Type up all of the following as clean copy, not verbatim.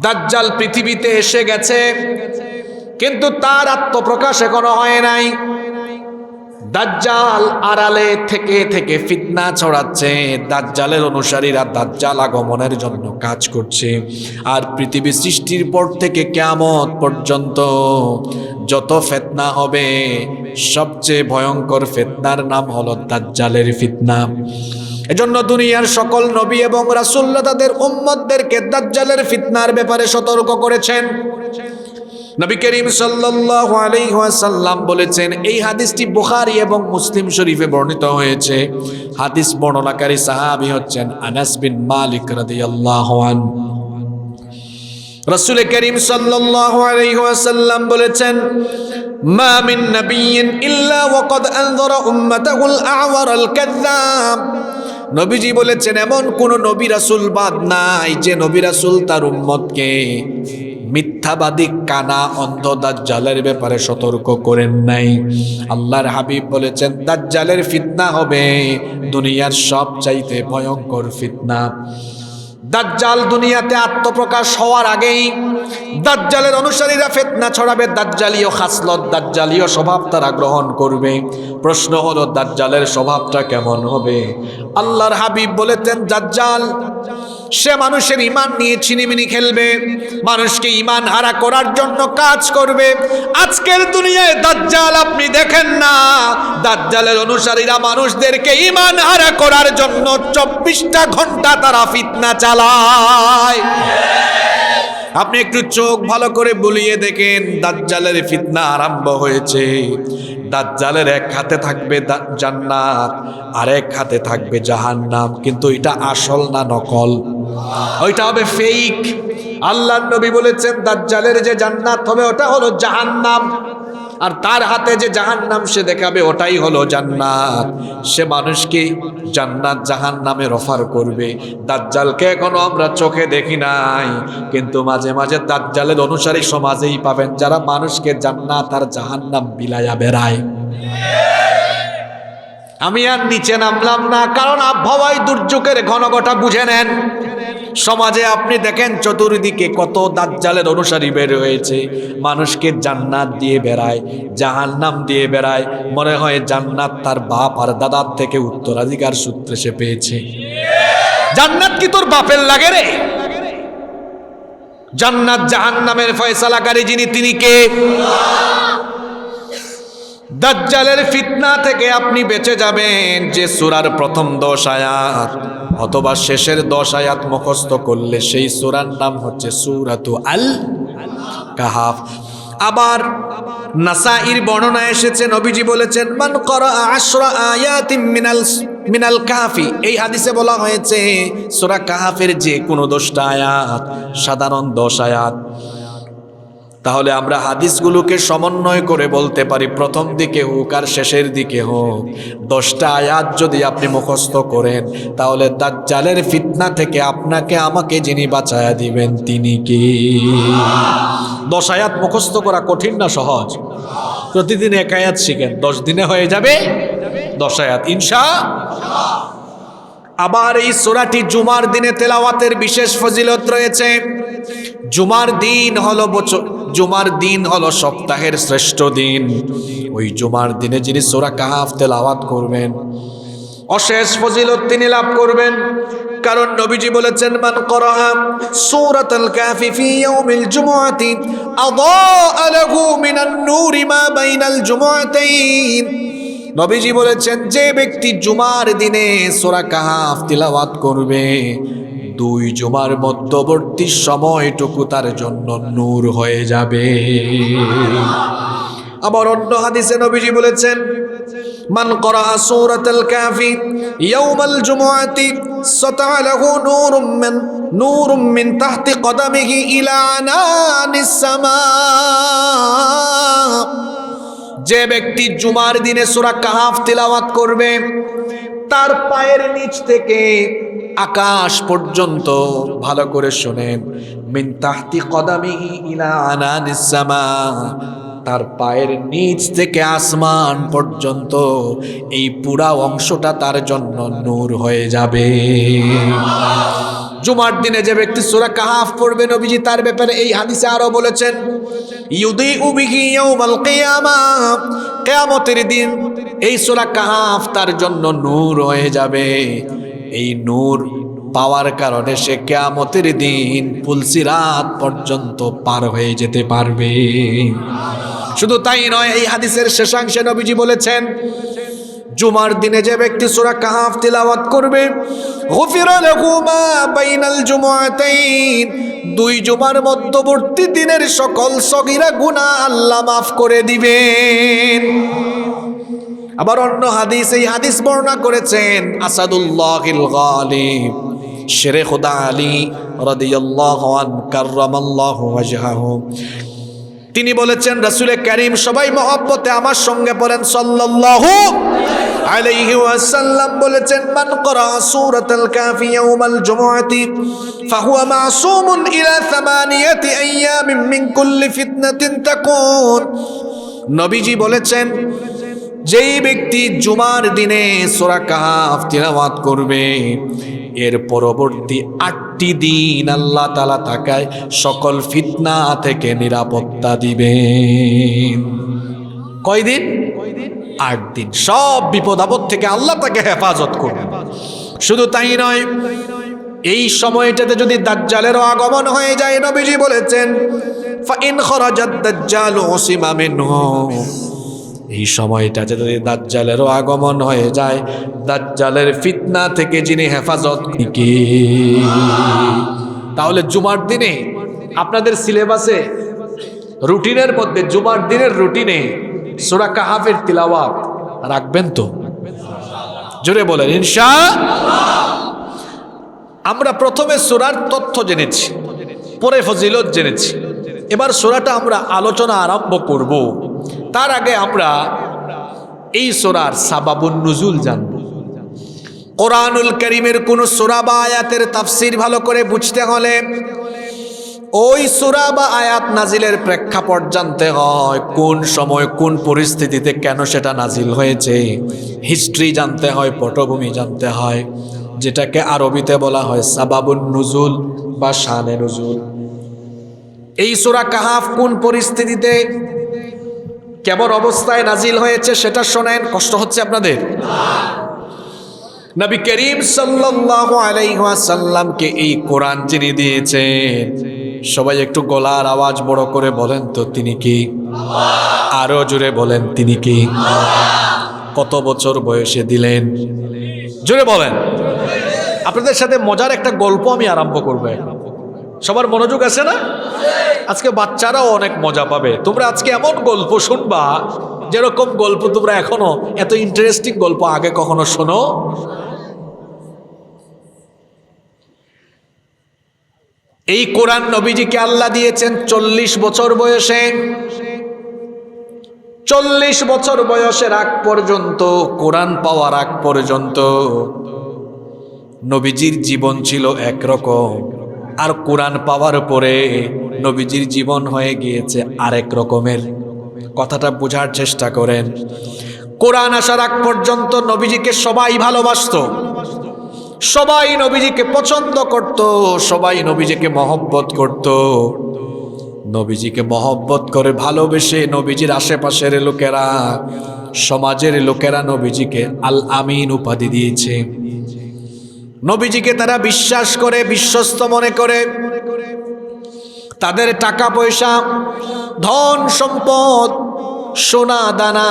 দাজ্জাল পৃথিবীতে এসে গেছে, কিন্তু তার আত্মপ্রকাশ এখনো হয় নাই। দাজ্জাল আড়ালে থেকে থেকে ফিতনা ছড়াচ্ছে। দাজ্জালের অনুসারীরা দাজ্জাল আগমনের জন্য কাজ করছে। আর পৃথিবী সৃষ্টির পর থেকে কিয়ামত পর্যন্ত যত ফিতনা হবে, সবচেয়ে ভয়ঙ্কর ফিতনার নাম হলো দাজ্জালের ফিতনা। এজন্য দুনিয়ার সকল নবী এবং রাসূলরা তাদের উম্মতদেরকে দাজ্জালের ফিতনার ব্যাপারে সতর্ক করেছেন। নবী করিম সাল্লাল্লাহু আলাইহি ওয়াসাল্লাম বলেছেন, এই হাদিসটি বুখারী এবং মুসলিম শরীফে বর্ণিত হয়েছে। হাদিস বর্ণনাকারী সাহাবী হচ্ছেন আনাস বিন মালিক রাদিয়াল্লাহু আনহু। রাসূল করিম সাল্লাল্লাহু আলাইহি ওয়াসাল্লাম বলেছেন, মা মিন নাবিয়্যিন ইল্লা ওয়াকাদ আনযারা উম্মাতাহুল আ'ওয়ারাল কাযযাব। নবীজি বলেছেন, এমন কোন নবী রাসূল বাদ নাই যে নবী রাসূল তার উম্মতকে মিথ্যাবাদী কানা অন্ধ দাজ্জালের ব্যাপারে সতর্ক করেন নাই। আল্লাহর হাবিব বলেছেন, দাজ্জালের ফিতনা হবে দুনিয়ার সবচাইতে ভয়ঙ্কর ফিতনা। দাজ্জাল দুনিয়াতে আত্মপ্রকাশ হওয়ার আগেই দাজ্জালের অনুসারীরা ফিতনা ছড়াবে। দাজ্জালীয় খাসলত, দাজ্জালীয় স্বভাব তারা গ্রহণ করবে। প্রশ্ন হলো, দাজ্জালের স্বভাবটা কেমন হবে? আল্লাহর হাবিব বলেছেন, দাজ্জাল সে মানুষের ঈমান নিয়ে ছিনিমিনি খেলবে, মানুষকে ঈমান হারা করার জন্য কাজ করবে। আজকের দুনিয়ায় দাজ্জাল আপনি দেখেন না, দাজ্জালের অনুসারীরা মানুষদেরকে ঈমান হারা করার জন্য 24টা ঘন্টা তারা ফিতনা চালায়। আপনি একটু চোখ ভালো করে বুলিয়ে দেখেন, দাজ্জালের ফিতনা আরম্ভ হয়েছে। দাজ্জালের এক হাতে থাকবে জান্নাত, আরেক হাতে থাকবে জাহান্নাম, কিন্তু এটা আসল না নকল, ওইটা হবে ফেক। আল্লাহর নবী বলেছেন, দাজ্জালের যে জান্নাত হবে ওটা হলো জাহান্নাম, আর তার হাতে যে জাহান্নাম সে দেখাবে ওটাই হলো জান্নাত। সে মানুষকে জান্নাত জাহান্নামের অফার করবে। দাজ্জালকে এখনো আমরা চোখে দেখি নাই, কিন্তু মাঝে মাঝে দাজ্জালের অনুসারী সমাজেই পাবেন যারা মানুষকে জান্নাত আর জাহান্নাম বিলায়া বেড়ায়। আমি আর নিচে নামলাম না, কারণ আবহাওয়ায় দুর্যোগের ঘনঘটা বুঝে নেন। সমাজে আপনি দেখেন চতুর্দিকে কত দাজ্জালের অনুসারী বের হয়েছে, মানুষকে জান্নাত দিয়ে বেড়ায়, জাহান্নাম দিয়ে বেড়ায়। মনে হয় জান্নাত তার বাপ আর দাদার থেকে উত্তরাধিকার সূত্রে সে পেয়েছে। জান্নাত কি তোর বাপের লাগে রে? জান্নাত জাহান্নামের ফয়সালাকারী যিনি, তিনি কে? দাজ্জালের ফিতনা থেকে আপনি বেঁচে যাবেন যে সূরার প্রথম 10 আয়াত অথবা শেষের 10 আয়াত মুখস্থ করলে, সেই সূরার নাম হচ্ছে সূরাতু আল কাহাফ। আবার নাসাঈর বর্ণনা এসেছে, নবীজি বলেছেন, মান ক্বারা 10 আয়াতিন মিনাল কাহাফি। এই হাদিসে বলা হয়েছে সূরা কাহাফের যে কোনো 10টা আয়াত সাধারণ 10 আয়াত। তাহলে আমরা হাদিসগুলোকে সমন্বয় করে বলতে পারি, প্রথম দিকে হোক আর শেষের দিকে হোক 10টা আয়াত যদি আপনি মুখস্থ করেন, তাহলে দাজ্জালের ফিতনা থেকে আপনাকে আমাকে যিনি বাঁচায়া দিবেন তিনি কি? 10 আয়াত মুখস্থ করা কঠিন না সহজ? প্রতিদিন 1 আয়াত শিখেন, 10 দিনে হয়ে যাবে 10 আয়াত ইনশাআল্লাহ। আবার এই সূরাটি জুমার দিনে তেলাওয়াতের বিশেষ ফজিলত রয়েছে। জুমার দিন হলো সপ্তাহের শ্রেষ্ঠ দিন। ওই জুমার দিনে যিনি সূরা কাহাফ তেলাওয়াত করবেন, অশেষ ফজিলত তিনি লাভ করবেন। কারণ নবীজি বলেছেন, মান ক্বারা সূরাতুল কাহফি ফি ইয়াউমিল জুমআতি আদাআ লাহু মিনান নূরি মা বাইনাল জুমআতাইন। নবীজি বলেছেন, যে ব্যক্তি জুমার দিনে সূরা কাহাফ তিলাওয়াত করবে, 2 জুমার মধ্যবর্তী সময়টুকু তার জন্য নূর হয়ে যাবে। আবার অন্য হাদিসে নবীজি বলেছেন, মান ক্বারা সূরাতুল কাহফি ইয়াউমাল জুমআতি সাতাআ লাহু নূরুম মিন তাহতি কদামিহি ইলা আনানিস সামা। যে ব্যক্তি জুমার দিনে সূরা কাহাফ তিলাওয়াত করবে, তার পায়ের নিচ থেকে আকাশ পর্যন্ত, ভালো করে শুনেন, মিন তাহতি কদামিহি ইলা আনানিস সামা, তার পায়ের নিচ থেকে আসমান পর্যন্ত এই পুরা অংশটা তার জন্য নূর হয়ে যাবে। জুমার দিনে যে ব্যক্তি সূরা কাহাফ পড়বে, নবীজি তার ব্যাপারে এই হাদিসে আরো বলেছেন, ইউদিউ বিহি ইয়াউমাল কিয়ামাহ, কিয়ামতের দিন এই সূরা কাহাফ তার জন্য নূর হয়ে যাবে। এই নূর পাওয়ার কারণে সে কিয়ামতের দিন পুলসিরাত পর্যন্ত পার হয়ে যেতে পারবে। শুধু তাই নয়, এই হাদিসের শেষাংশে নবীজি বলেছেন, জুমার দিনে যে ব্যক্তি সূরা কাহাফ তিলাওয়াত করবে, গুফিরা লাহু মা বাইনাল জুমআতাইন, দুই জুমার মধ্যবর্তী দিনের সকল সগীরা গুনাহ আল্লাহ মাফ করে দিবেন। আবার অন্য হাদিস, এই হাদিস বর্ণনা করেছেন আসাদুল্লাহিল গালিব শেরে খুদা আলী রাদিয়াল্লাহু আনহু কাররামাল্লাহু ওয়াজহাহু, তিনি বলেছেন, রাসূল কারীম সবাই মহব্বতে আমার সঙ্গে পড়েন সাল্লাল্লাহু আলাইহি ওয়াসাল্লাম বলেছেন, মান ক্বারা সূরাতাল কাফি ইয়াউমাল জুমআতি ফাহুয়া মাসুমুন ইলা 8 আইয়ামিন মিন কুল্লি ফিতনাতিন তাকুন। নবীজি বলেছেন, যেই ব্যক্তি জুমার দিনে সূরা কাহাফ তিলাওয়াত করবে, এর পরবর্তী 8টি দিন আল্লাহ তাআলা তাকে সকল ফিতনা থেকে নিরাপত্তা দিবেন। কয় দিন? 8 দিন। সব বিপদ আপদ থেকে আল্লাহ তাকে হেফাজত করবে। শুধু তাই নয়, এই সময়টাতে যদি দাজ্জালেরও আগমন হয়ে যায়, নবীজি বলেছেন, ফাইন খরাজাদ দাজ্জালু উসিমা মিনহু, এই সময়টাতে যদি দাজ্জালেরও আগমন হয়ে যায়, দাজ্জালের ফিতনা থেকে যিনি হেফাজত কি। তাহলে জুমার দিনে আপনাদের সিলেবাসে রুটিনের মধ্যে, জুমার দিনের রুটিনে সূরা কাহাফের তিলাওয়াত রাখবেন তো? জোরে বলেন ইনশাআল্লাহ। আমরা প্রথমে সূরার তথ্য জেনেছি, পরে ফজিলত জেনেছি। এবার সূরাটা আমরা আলোচনা আরম্ভ করব। তার আগে আমরা এই সূরার সাবাবুন নুজুল জানব। কোরআনুল কারীমের কোন সূরা বা আয়াতের তাফসীর ভালো করে বুঝতে হলে ওই সূরা বা আয়াত নাজিলের প্রেক্ষাপট জানতে হয়, কোন সময় কোন পরিস্থিতিতে কেন সেটা নাজিল হয়েছে, হিস্ট্রি জানতে হয়, পটভূমি জানতে হয়, যেটাকে আরবিতে বলা হয় সাবাবুন নুজুল বা শানে নুজুল। এই সূরা কাহাফ কোন পরিস্থিতিতে কেমন অবস্থায় নাজিল হয়েছে সেটা শোনেন। কষ্ট হচ্ছে আপনাদের? নবী করিম সাল্লাল্লাহু আলাইহি ওয়াসাল্লামকে এই কোরআন যিনি দিয়েছেন, সবাই একটু গলার আওয়াজ বড় করে বলেন তো, তিনি কি? আরো জোরে বলেন, তিনি কি? কত বছর বয়সে দিলেন? জোরে বলেন। আপনাদের সাথে মজার একটা গল্প আমি আরম্ভ করব। সবার মনোযোগ আছে না? আজকে বাচ্চারাও অনেক মজা পাবে। তোমরা আজকে এমন গল্প শুনবা, যেরকম গল্প তোমরা এখনো, এত ইন্টারেস্টিং গল্প আগে কখনো শোনো। এই কোরআন নবীজিকে আল্লাহ দিয়েছেন 40 বছর বয়সে। 40 বছর বয়সের আগ পর্যন্ত, কোরআন পাওয়ার আগ পর্যন্ত নবীজির জীবন ছিল একরকম, আর কোরআন পাওয়ার পরে নবীজির জীবন হয়ে গিয়েছে আরেক রকমের। কথাটা বোঝার চেষ্টা করেন। কোরআন আসার আগ পর্যন্ত নবীজিকে সবাই ভালোবাসতো, সবাই নবীজিকে পছন্দ করত, সবাই নবীজিকে মহব্বত করত। নবীজিকে মহব্বত করে ভালোবেসে নবীজির আশেপাশের লোকেরা, সমাজের লোকেরা নবীজিকে আল আমিন উপাধি দিয়েছে। নবীজিকে তারা বিশ্বাস করে, বিশ্বস্ত মনে করে। তাদের টাকা পয়সা, ধন সম্পদ, সোনা দানা,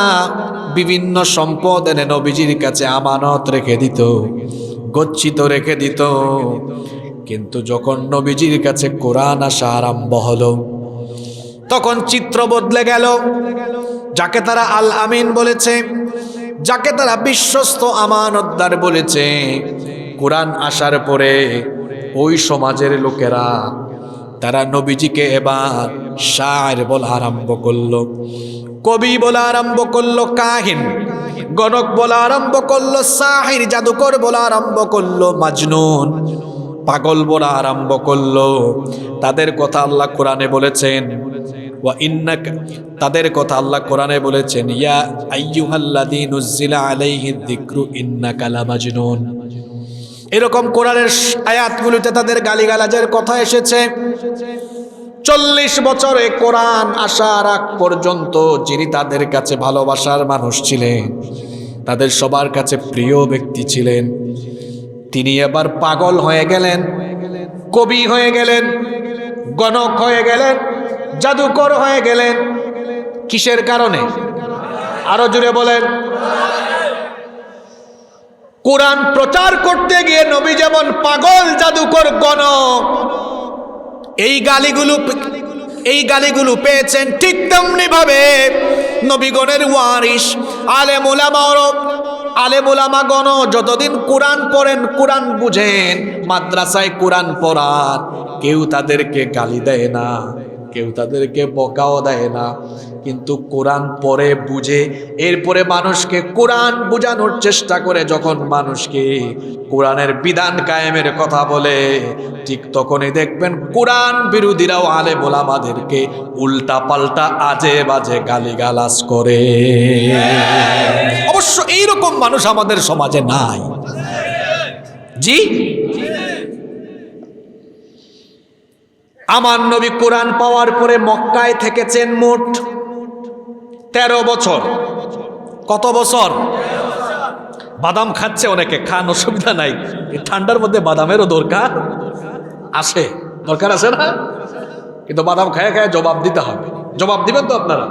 বিভিন্ন সম্পদ এনে নবীজির কাছে আমানত রেখে দিত, গচ্ছিত রেখে দিত। কিন্তু যখন নবীজির কাছে কোরআন আসা আরম্ভ হলো, তখন চিত্র বদলে গেল। যাকে তারা আল আমিন বলেছে, যাকে তারা বিশ্বস্ত আমানতদার বলেছে, কোরআন আসার পরে ওই সমাজের লোকেরা তারা নবীজিকে এবার শায়ের বলা আরম্ভ করলো, কবি বলা আরম্ভ করলো, কাহিন গণক বলা আরম্ভ করলো, সাহির জাদুকর বলা আরম্ভ করলো, মাজনুন পাগল বলা আরম্ভ করলো। তাদের কথা আল্লাহ কোরআনে বলেছেন, ওয়া ইন্নাকা, তাদের কথা আল্লাহ কোরআনে বলেছেন, ইয়া আইয়ুহাল্লাযী নুজ্জিলা আলাইহিদ যিকরু ইন্নাকা লামাজনুন। এরকম কোরআনের আয়াতগুলোতে তাদের গালিগালাজের কথা এসেছে। 40 বছরে কোরআন আসার আগ পর্যন্ত যিনি তাদের কাছে ভালোবাসার মানুষ ছিলেন, তাদের সবার কাছে প্রিয় ব্যক্তি ছিলেন, তিনি এবার পাগল হয়ে গেলেন, কবি হয়ে গেলেন, গণক হয়ে গেলেন, জাদুকর হয়ে গেলেন। কিসের কারণে? আরো জুড়ে বলেন। কোরআন প্রচার করতে গিয়ে নবী যেমন পাগল, জাদুকর, গণক, এই গালিগুলো পেয়েছেন, ঠিক তেমনি ভাবে নবীগণের ওয়ারিস আলেম উলামাগণ যতদিন কোরআন পড়েন, কোরআন বুঝেন, মাদ্রাসায় কোরআন পড়ান, কেউ তাদেরকে গালি দেয় না, কেউ তাদেরকে বকাও দেয় না, কিন্তু কোরআন পড়ে বুঝে এরপরে মানুষকে কোরআন বোঝানোর চেষ্টা করে। যখন মানুষকে কোরআনের বিধান কায়েমের কথা বলে, ঠিক তখনই দেখবেন কোরআন বিরোধীরাও আলেম ওলামাদেরকে উল্টা পাল্টা আজে বাজে গালিগালাজ করে। অবশ্য এইরকম মানুষ আমাদের সমাজে নাই। জি, আমার নবী কোরআন পাওয়ার পরে মক্কায় থেকেছেন মোট 13 বছর। কত বছর? বাদাম খাচ্ছে অনেকে, খান, অসুবিধা নাই। এই ঠান্ডার মধ্যে বাদামেরও দরকার আছে না? কিন্তু বাদাম খায় খায় জবাব দিতে হবে। জবাব দিবেন তো আপনারা?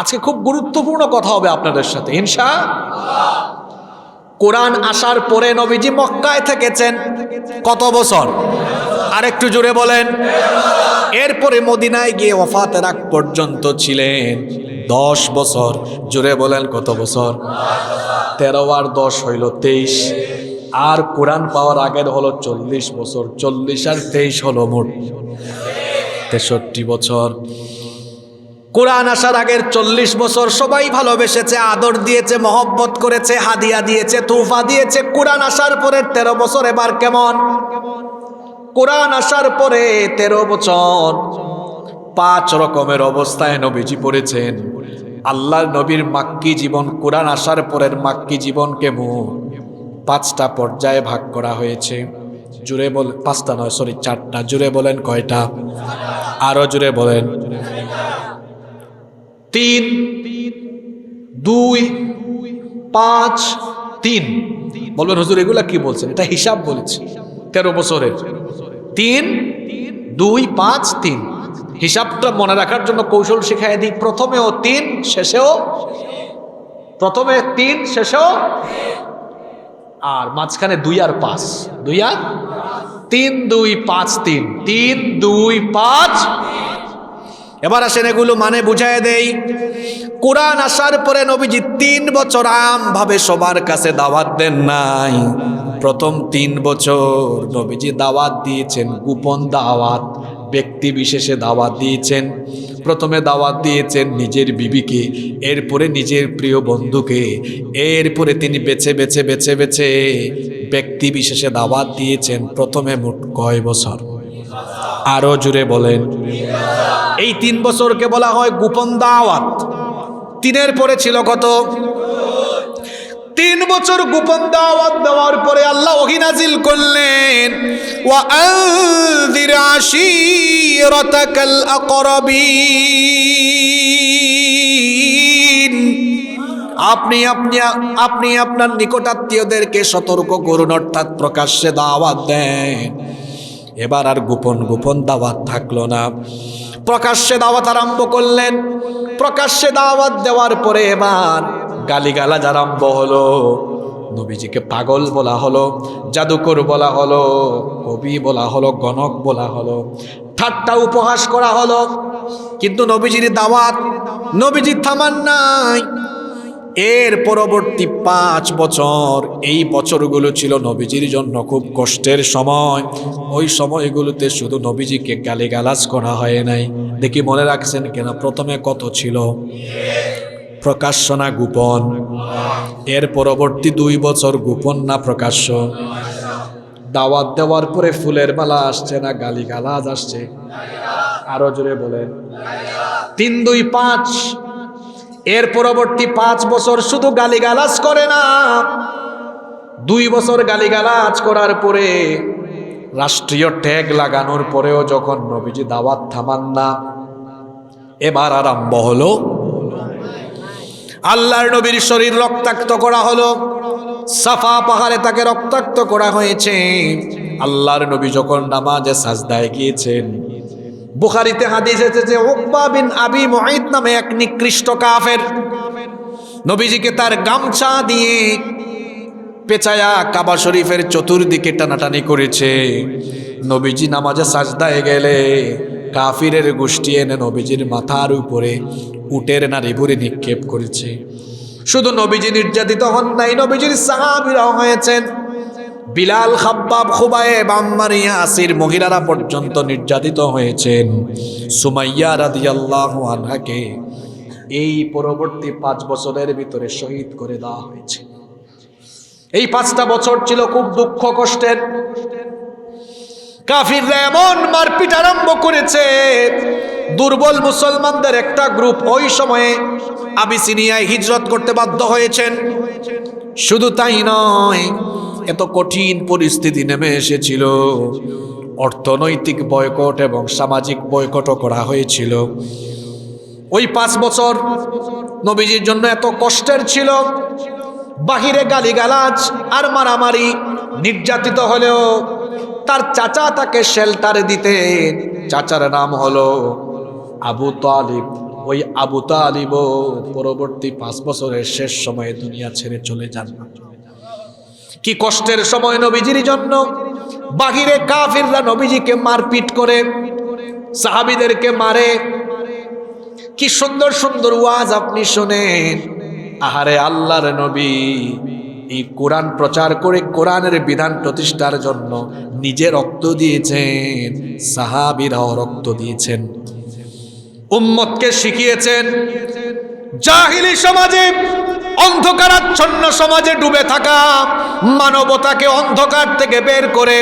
আজকে খুব গুরুত্বপূর্ণ কথা হবে আপনাদের সাথে ইনশাআল্লাহ। কোরআন আসার পরে নবীজি মক্কায় থেকেছেন কত বছর? আরেকটু জোরে বলেন। এরপরে মদিনায় গিয়ে ওয়াফাতের আগ পর্যন্ত ছিলেন 10 বছর। জোরে বলেন কত বছর? 13 আর 10 হইল 23। আর কোরআন পাওয়ার আগের হলো 40 বছর। 40 আর 23 হলো মোট 63 বছর। কোরআন আসার আগের 40 বছর সবাই ভালোবেসেছে, আদর দিয়েছে, মহব্বত করেছে, হাদিয়া দিয়েছে, তোফা দিয়েছে। কোরআন আসার পরে 13 বছর এবার কেমন? কোরআন আসার পরে 13 বছর 5 রকমের অবস্থায় নবীজি পড়েছেন। আল্লাহর নবীর মাক্কি জীবন, কোরআন আসার পরের মাক্কি জীবনকে মোট 5টা পর্যায়ে ভাগ করা হয়েছে। জুড়ে বল, 5টা নয়, সরি 4টা। জুড়ে বলেন কয়টা? আরো জুড়ে বলেন। 3, 2, 5, 3। বলবেন হুজুর এগুলা কি বলছেন? এটা হিসাব বলেছি 13 বছরের। 3, 2, 5, 3। হিসাবটা মনে রাখার জন্য কৌশল শিখাই দিই। প্রথমেও 3, শেষেও, প্রথমে 3, শেষেও, আর মাঝখানে 2 আর 5। 2 আর 3, 2, 5, 3। 3, 2, 5। এবার আসেন এগুলো মানে বুঝায় দেই। কোরআন আসার পরে নবীজি 3 বছর আমভাবে সবার কাছে দাওয়াত দেন নাই। প্রথম 3 বছর নবীজি দাওয়াত দিয়েছেন, গোপন দাওয়াত, ব্যক্তি বিশেষে দাওয়াত দিয়েছেন। প্রথমে দাওয়াত দিয়েছেন নিজের বিবিকে, এরপরে নিজের প্রিয় বন্ধুকে, এরপরে তিনি বেছে বেছে বেছে বেছে ব্যক্তি বিশেষে দাওয়াত দিয়েছেন। প্রথমে মোট কয় বছর? আরো জুড়ে বলেন। এই 3 বছরকে বলা হয় গোপন দাওয়াত। 3-এর পরে ছিল কত? 3 বছর গোপন দাওয়াত দেওয়ার পরে আল্লাহ ওহী নাজিল করলেন, ওয়া আনযির আশীরাতাকাল আকরাবিন। আপনি আপনার নিকটাত্মীয়দেরকে সতর্ক করুন, অর্থাৎ প্রকাশ্যে দাওয়াত দেন। এবার আর গোপন গোপন দাওয়াত থাকলো না, প্রকাশ্যে দাওয়াত আরম্ভ করলেন। প্রকাশ্যে দাওয়াত দেওয়ার পরে এবার গালিগালাজ আরম্ভ হলো। নবীজিকে পাগল বলা হলো, জাদুকর বলা হলো, কবি বলা হলো, গণক বলা হলো, ঠাট্টা উপহাস করা হলো। কিন্তু নবীজির দাওয়াত নবীজি থামান নাই। এর পরবর্তী 5 বছর, এই বছরগুলো ছিল নবীজির জন্য খুব কষ্টের সময়। ওই সময়গুলোতে শুধু নবীজিকে গালিগালাজ করা হয় নাই। দেখি মনে রাখছেন কেন? প্রথমে কত ছিল? প্রকাশ্য না গোপন? এর পরবর্তী 2 বছর গোপন না প্রকাশ্য? দাওয়াত দেওয়ার পরে ফুলের মালা আসছে না গালিগালাজ আসছে? আরো জোরে বলেন 3, 2, 5। এর পরবর্তী 5 বছর শুধু গালিগালাজ করে না, 2 বছর গালিগালাজ করার পরে রাষ্ট্রীয় ট্যাগ লাগানোর পরেও যখন নবীজি দাওয়াত থামান না, এবার আরম্ভ হলো আল্লাহর নবীর শরীর রক্তাক্ত করা হলো। সাফা পাহাড়ে তাকে রক্তাক্ত করা হয়েছে। আল্লাহর নবী যখন নামাজে সাজদায় গিয়েছেন, বুখারীতে হাদিস এসেছে উকবা বিন আবি মুঈত নামে এক নিকৃষ্ট কাফের নবীজিকে তার গামছা দিয়ে পেঁচায়া কাবা শরীফের চতুর্দিকে টানাটানি করেছে। নবীজি নামাজে সাজদায় গেলে কাফিরের গোষ্ঠী এনে নবীজির মাথার উপরে উটের নাড়ি ভুড়ি নিক্ষেপ করেছে। শুধু নবীজি নির্যাতিত হন নাই, নবীজির সাহাবীরাও হয়েছেন। বিলাল, খাব্বাব, খুবাইব, আম্মার, ইয়াসির মহিলারা পর্যন্ত নির্যাতিত হয়েছেন। সুমাইয়া রাদিয়াল্লাহু আনহাকে এই পরবর্তী 5 বছরের ভিতরে শহীদ করে দেওয়া হয়েছে। এই 5টা বছর ছিল খুব দুঃখ কষ্টের। কাফিররা এমন মারপিট আরম্ভ করেছে, দুর্বল মুসলমানদের একটা গ্রুপ ওই সময়ে আবিসিনিয়ায় হিজরত করতে বাধ্য হয়েছেন। শুধু তাই নয়, এত কঠিন পরিস্থিতি নেমে এসেছিল, অর্থনৈতিক বয়কট এবং সামাজিক বয়কটও করা হয়েছিল। ওই 5 বছর নবীজির জন্য এত কষ্টের ছিল। বাহিরে গালিগালাজ আর মারামারি, নির্যাতিত হলেও তার চাচা তাকে শেল্টার দিতেন। চাচার নাম হলো আবু তালিব। ওই আবু তালিবও পরবর্তী 5 বছরের শেষ সময়ে দুনিয়া ছেড়ে চলে যান। কি কষ্টের সময় নবীজির জন্য। বাহিরে কাফিররা নবীজিকে মারপিট করে, সাহাবীদেরকে মারে। কি সুন্দর সুন্দর ওয়াজ আপনি শোনেন। আহারে আল্লাহর নবী এই কোরআন প্রচার করে কোরআনের বিধান প্রতিষ্ঠার জন্য নিজে রক্ত দিয়েছেন, সাহাবীরাও রক্ত দিয়েছেন, উম্মতকে শিখিয়েছেন। জাহিলি সমাজে, অন্ধকারাচ্ছন্ন সমাজে ডুবে থাকা মানবতাকে অন্ধকার থেকে বের করে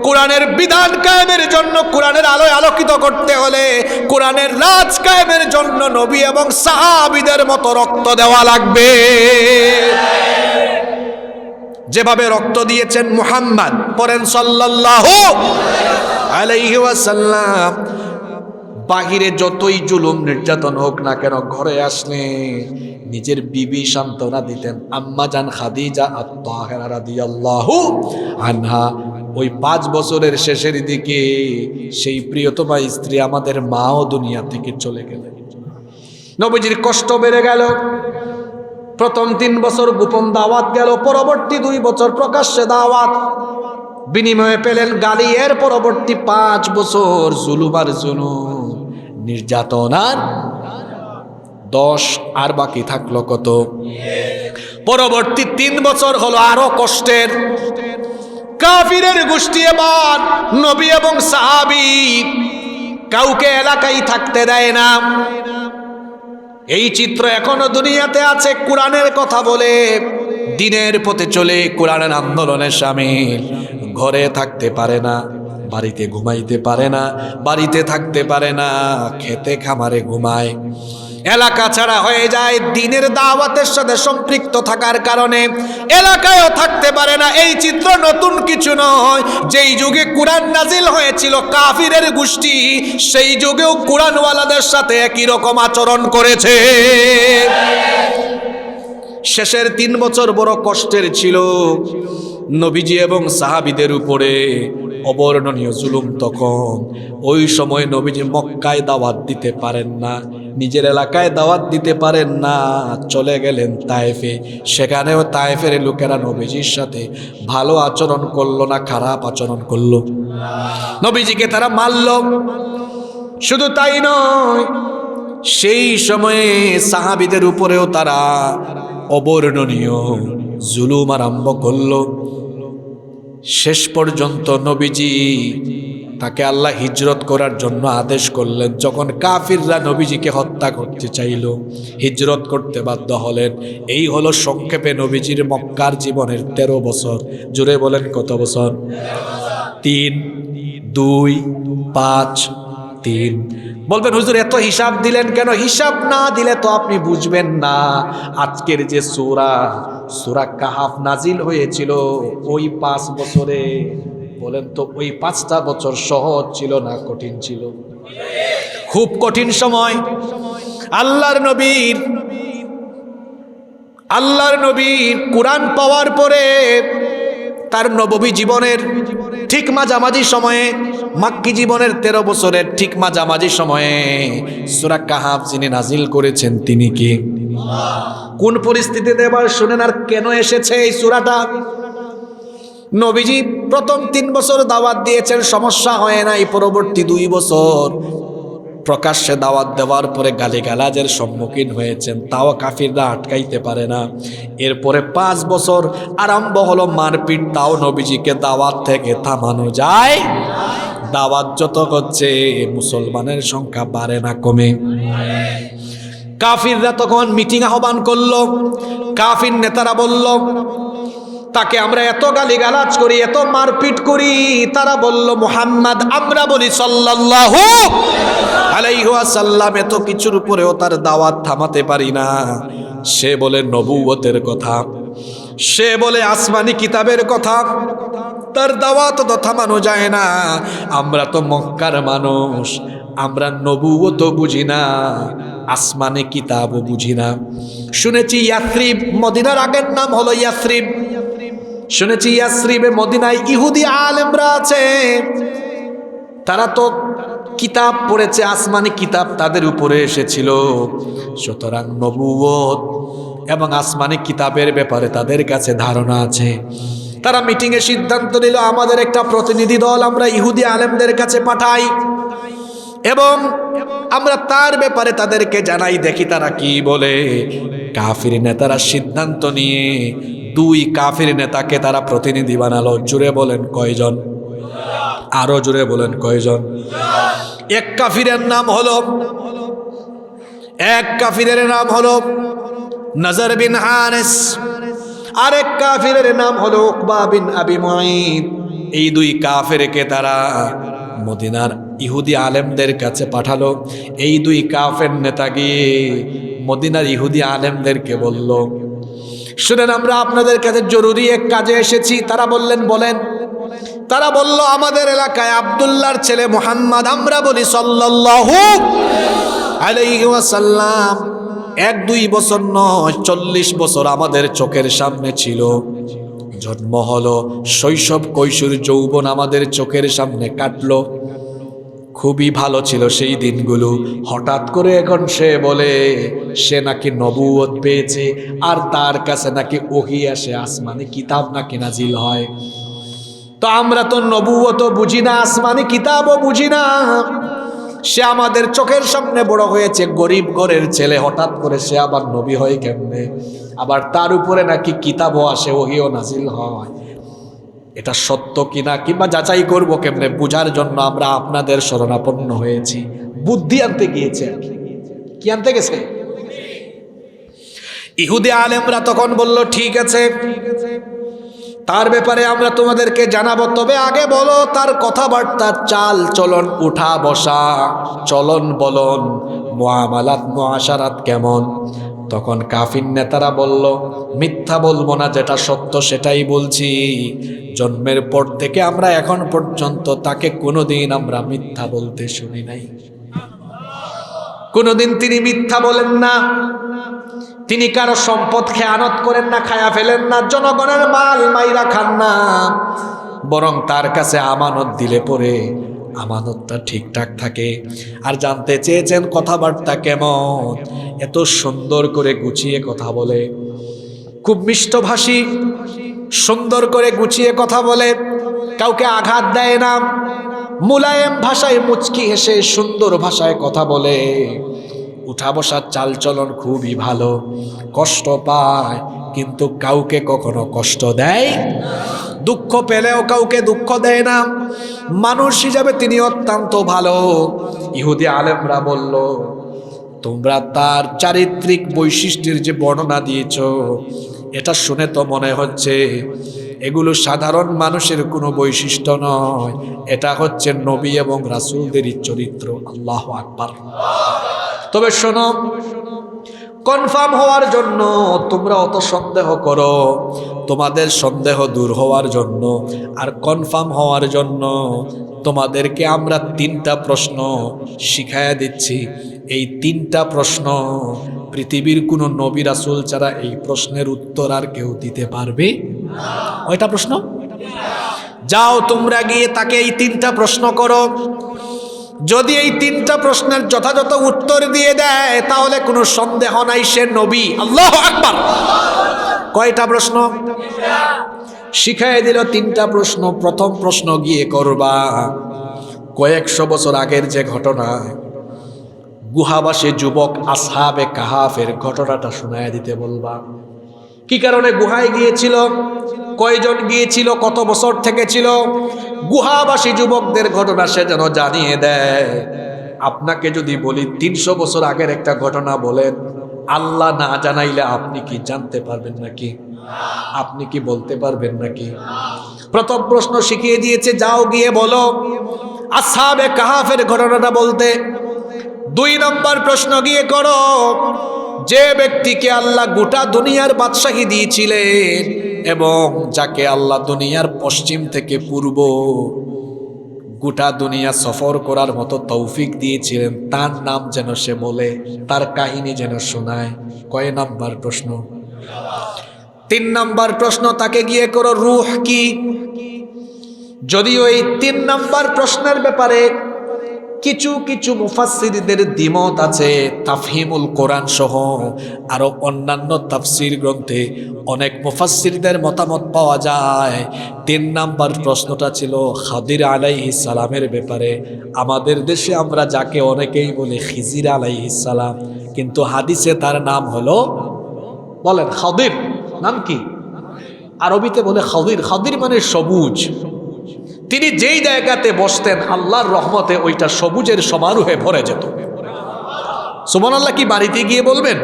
কোরআনের বিধান কায়েমের জন্য, কোরআনের আলোয় আলোকিত করতে হলে কোরআনের রাজ কায়েমের জন্য নবী এবং সাহাবীদের মতো রক্ত দেওয়া লাগবে। যেভাবে রক্ত দিয়েছেন মুহাম্মদ, পড়েন সাল্লাল্লাহু আলাইহি ওয়াসাল্লাম। বাহিরে যতই জুলুম নির্যাতন হোক না কেন, ঘরে আসলে নিজের বিবি সান্ত্বনা দিতেন। আম্মা জান খাদিজা আত-তাহেরা রাদিয়াল্লাহু আনহা ওই 5 বছরের শেষের দিকে সেই প্রিয়তমা স্ত্রী আমাদের মাও দুনিয়া থেকে চলে গেলেন। নবীজির কষ্ট বেড়ে গেল। প্রথম 3 বছর গোপন দাওয়াত গেল, পরবর্তী 2 বছর প্রকাশ্যে দাওয়াত। বিনিময়ে পেলেন গালি। এর পরবর্তী 5 বছর জুলুম আর জুলুম, নির্যাতন আর 10, আর বাকি থাকলো কত? পরবর্তী 3 বছর হলো আরো কষ্টের। কাফিরের গোষ্ঠী এবার নবী এবং সাহাবী কাউকে এলাকায় থাকতে দেয় না। এই চিত্র এখনো দুনিয়াতে আছে। কোরআনের কথা বলে, দ্বীনের পথে চলে, কোরআনের আন্দোলনে শামিল, ঘরে থাকতে পারে না, বাড়িতে ঘুমাইতে পারে না, বাড়িতে থাকতে পারে না, খেতে খামারে ঘুমায়, এলাকা ছাড়া হয়ে যায়। দ্বীনের দাওয়াতের সাথে সম্পৃক্ত থাকার কারণে এলাকায়ও থাকতে পারে না। এই চিত্র নতুন কিছু নয়। যেই যুগে কোরআন নাজিল হয়েছিল কাফিরের গোষ্ঠী, সেই যুগেও কোরআনওয়ালাদের সাথে একই রকম আচরণ করেছে। শেষের 3 বছর বড় কষ্টের ছিল। নবীজি এবং সাহাবীদের উপরে অবর্ণনীয় জুলুম তখন। ওই সময় নবীজি মক্কায় দাওয়াত দিতে পারেন না, নিজের এলাকায় দাওয়াত দিতে পারেন না, চলে গেলেন তায়েফে। সেখানেও তায়েফের লোকেরা নবীজির সাথে ভালো আচরণ করলো না, খারাপ আচরণ করলো। নবীজিকে তারা মারল। শুধু তাই নয়, সেই সময়ে সাহাবীদের উপরেও তারা অবর্ণনীয় জুলুম আরম্ভ করলো। শেষ পর্যন্ত নবীজি তাকে আল্লাহ হিজরত করার জন্য আদেশ করলেন। যখন কাফিররা নবীজিকে হত্যা করতে চাইল, হিজরত করতে বাধ্য হলেন। এই হলো সংক্ষেপে নবীজির মক্কার জীবনের 13 বছর। জুড়ে বলেন কত বছর? 3, 2, 5, 3। বলবেন হুজুর এত হিসাব দিলেন কেন? হিসাব না দিলে তো আপনি বুঝবেন না। আজকের যে সূরা কাহাফ নাজিল হয়েছিল ওই 5 বছরে, বলেন তো ওই 5টা বছর সহজ ছিল না কঠিন ছিল? খুব কঠিন সময়। আল্লাহর নবীর কোরআন পাওয়ার পরে তার নববী জীবনের ঠিক মাঝামাঝি সময়ে, মাক্কি জীবনের 13 বছরের ঠিক মাঝামাঝি সময়ে সূরা কাহাফ যিনি নাজিল করেছেন তিনি কি? কোন পরিস্থিতিতে এবার শুনেন আর কেন এসেছে এই সূরাটা। নবীজি প্রথম 3 বছর দাওয়াত দিয়েছেন, সমস্যা হয় নাই। পরবর্তী 2 বছর প্রকাশ্যে দাওয়াত দেওয়ার পরে গালিগালাজের সম্মুখীন হয়েছেন, তাও কাফিররা আটকাইতে পারে না। এরপরে 5 বছর আরম্ভ হলো মারপিট, তাও নবীজিকে দাওয়াত থেকে থামানো যায়? দাওয়াত যত হচ্ছে মুসলমানের সংখ্যা বাড়ে না কমে? কাফিররা তখন মিটিং আহ্বান করলো। কাফির নেতারা বলল তাকে আমরা এত গালিগালাজ করি, এত মারপিট করি। তারা বলল মুহাম্মদ, আমরা বলি সাল্লাল্লাহু আলাইহি ওয়াসাল্লাম, এত কিছুর উপরেও তার দাওয়াত থামাতে পারি না। সে বলে নবুয়তের কথা, সে বলে আসমানি কিতাবের কথা, তার দাওয়াত তো থামানো যায় না। আমরা তো মক্কার মানুষ, আমরা নবুয়ত বুঝি না, আসমানি কিতাবও বুঝি না। শুনেছি ইয়াসরিব, মদিনার আগের নাম হলো ইয়াসরিব। শুনেছি ইয়াসরিবে মদিনায় ইহুদি আলেমরা আছে, তারা তো কিতাব পড়েছে, আসমানি কিতাব তাদের উপরে এসেছিল। সুতরাং নবুয়ত এবং আসমানি কিতাবের ব্যাপারে তাদের কাছে ধারণা আছে। তারা মিটিংয়ে সিদ্ধান্ত নিল আমাদের একটা প্রতিনিধি দল আমরা ইহুদি আলেমদের কাছে পাঠাই এবং আমরা তার ব্যাপারে তাদেরকে জানাই, দেখি তারা কি বলে। কাফির নেতারা সিদ্ধান্ত নিয়ে 2 কাফির নেতাকে তারা প্রতিনিধি বানালো। জুড়ে বলেন কয়জন? আরো জুড়ে বলেন কয়জন? এক কাফিরের নাম হলো নজর বিন হারিস, আরেক কাফিরের নাম হলো উকবা বিন আবি মুঈত। এই 2 কাফিরকে তারা মদিনার ইহুদি আলেমদের কাছে পাঠালো। এই 2 কাফের নেতা গিয়ে মদিনার ইহুদি আলেমদেরকে বলল, শুনেন আমরা আপনাদের কাছে জরুরি এক কাজে এসেছি। তারা বললেন বলেন। তারা বলল আমাদের এলাকায় আব্দুল্লাহর ছেলে মুহাম্মদ, আমরা বলি সাল্লাল্লাহু আলাইহি ওয়াসাল্লাম, 1-2 বছর নয় 40 বছর আমাদের চোখের সামনে ছিল। জন্ম হলো, শৈশব কৈশোর যৌবন আমাদের চোখের সামনে কাটলো। খুবই ভালো ছিল সেই দিনগুলো। হঠাৎ করে এখন সে বলে সে নাকি নবুয়ত পেয়েছে আর তার কাছে নাকি ওহী আসে, আসমানি কিতাব নাকি নাজিল হয়। তো আমরা তো নবুয়ত বুঝি না, আসমানি কিতাবও বুঝি না। সে আমাদের চোখের সামনে বড় হয়েছে, গরিব ঘরের ছেলে, হঠাৎ করে সে আবার নবী হয় কেমনে? আবার তার উপরে নাকি কিতাবও আসে, ওহীও নাজিল হয়। এটা সত্য কিনা কিংবা যাচাই করবো কেমনে, বুঝার জন্য আমরা আপনাদের শরণাপন্ন হয়েছি। বুদ্ধি আনতে গিয়েছে। কি আনতে গেছে? ইহুদি আলেমরা তখন বলল ঠিক আছে, তার ব্যাপারে আমরা তোমাদেরকে জানাবো, তবে আগে বলো তার কথাবার্তার চাল চলন, উঠা বসা, চলন বলন, মুআমালাত মুআশারাত কেমন। তখন কাফির নেতারা বলল মিথ্যা বলবো না, যেটা সত্য সেটাই বলছি। জন্মের পর থেকে আমরা এখন পর্যন্ত তাকে কোনোদিন আমরা মিথ্যা বলতে শুনি নাই। কোনোদিন তিনি মিথ্যা বলেন না, তিনি কারো সম্পদ খেয়ানত করেন না, খায়া ফেলেন না, জনগণের মাল মাইরা খান না, বরং তার কাছে আমানত দিলে পরে আমানতটা ঠিকঠাক থাকে। আর জানতে চেয়েছেন কথাবার্তা কেমন, এত সুন্দর করে গুছিয়ে কথা বলে, খুব মিষ্টভাষী, সুন্দর করে গুছিয়ে কথা বলে, কাউকে আঘাত দেয় না, মুলায়েম ভাষায় মুচকি হেসে সুন্দর ভাষায় কথা বলে, উঠা বসার চালচলন খুবই ভালো, কষ্ট পায় কিন্তু কাউকে কখনো কষ্ট দেয়, দুঃখ পেলেও কাউকে দুঃখ দেয় না, মানুষ হিসাবে তিনি অত্যন্ত ভালো। ইহুদি আলেমরা বলল তোমরা তার চারিত্রিক বৈশিষ্ট্যের যে বর্ণনা দিয়েছ, এটা শুনে তো মনে হচ্ছে এগুলো সাধারণ মানুষের কোনো বৈশিষ্ট্য নয়, এটা হচ্ছে নবী এবং রাসূলদেরই চরিত্র। আল্লাহু আকবার। তবে শোনো, কনফার্ম হওয়ার জন্য তোমরা অত সন্দেহ করো, তোমাদের সন্দেহ দূর হওয়ার জন্য আর কনফার্ম হওয়ার জন্য তোমাদেরকে আমরা 3টা প্রশ্ন শিখায়া দিচ্ছি। এই 3টা প্রশ্ন পৃথিবীর কোনো নবী রাসূল ছাড়া এই প্রশ্নের উত্তর আর কেউ দিতে পারবে না। কয়টা প্রশ্ন? যাও তোমরা গিয়ে তাকে এই 3টা প্রশ্ন করো। যদি এই 3টা প্রশ্নের যথাযথ উত্তর দিয়ে দেয় তাহলে কোনো সন্দেহ নাই সে নবী। আল্লাহু আকবার। কয়টা প্রশ্ন শিখাই দিল? 3টা প্রশ্ন। প্রথম প্রশ্ন গিয়ে করবা কয়েকশো বছর আগের যে ঘটনা, গুহাবাসী যুবক আসহাবে কাহাফের ঘটনাটা শোনায় দিতে বলবা। কি কারণে গুহায় গিয়েছিল, কয়জন গিয়েছিল, কত বছর থেকে ছিল, গুহাবাসী যুবকদের ঘটনা সে যেন জানিয়ে দেয়। আপনাকে যদি বলি 300 বছর আগের একটা ঘটনা বলেন, আল্লাহ না জানাইলে আপনি কি জানতে পারবেন নাকি? আপনি কি বলতে পারবেন নাকি? প্রথম প্রশ্ন শিখিয়ে দিয়েছে, যাও গিয়ে বলো আসহাবে কাহাফের ঘটনাটা বলতে। 2 নম্বর প্রশ্ন গিয়ে করো, যে ব্যক্তিকে আল্লাহ গোটা দুনিয়ার বাদশাহী দিয়েছিলেন এবং যাকে আল্লাহ দুনিয়ার পশ্চিম থেকে পূর্ব গোটা দুনিয়া সফর করার মতো তৌফিক দিয়েছিলেন, তার নাম যেন সে বলে, তার কাহিনী যেন শোনায়। কয় নাম্বার প্রশ্ন? 3 নম্বর প্রশ্ন তাকে গিয়ে করো, রূহ কি? যদিও এই 3 নম্বর প্রশ্নের ব্যাপারে কিছু কিছু মুফাসসিরদের দ্বিমত আছে, তাফহিমুল কোরআন সহ আরো অন্যান্য তাফসীর গ্রন্থে অনেক মুফাসসিরদের মতামত পাওয়া যায়। 3 নম্বর প্রশ্নটা ছিল খাদির আলাইহিস সালামের ব্যাপারে। আমাদের দেশে আমরা যাকে অনেকেই বলি খিজির আলাইহিস সালাম, কিন্তু হাদিসে তার নাম হলো, বলেন খাদির। নাম কি? আরবিতে বলে খাদির। খাদির মানে সবুজ। তিনি যেই জায়গাতে বসতেন আল্লাহর রহমতে ওইটা সবুজের সমারোহে ভরে যেত। সুবহানাল্লাহ। কি বাড়িতে গিয়ে বলবেন?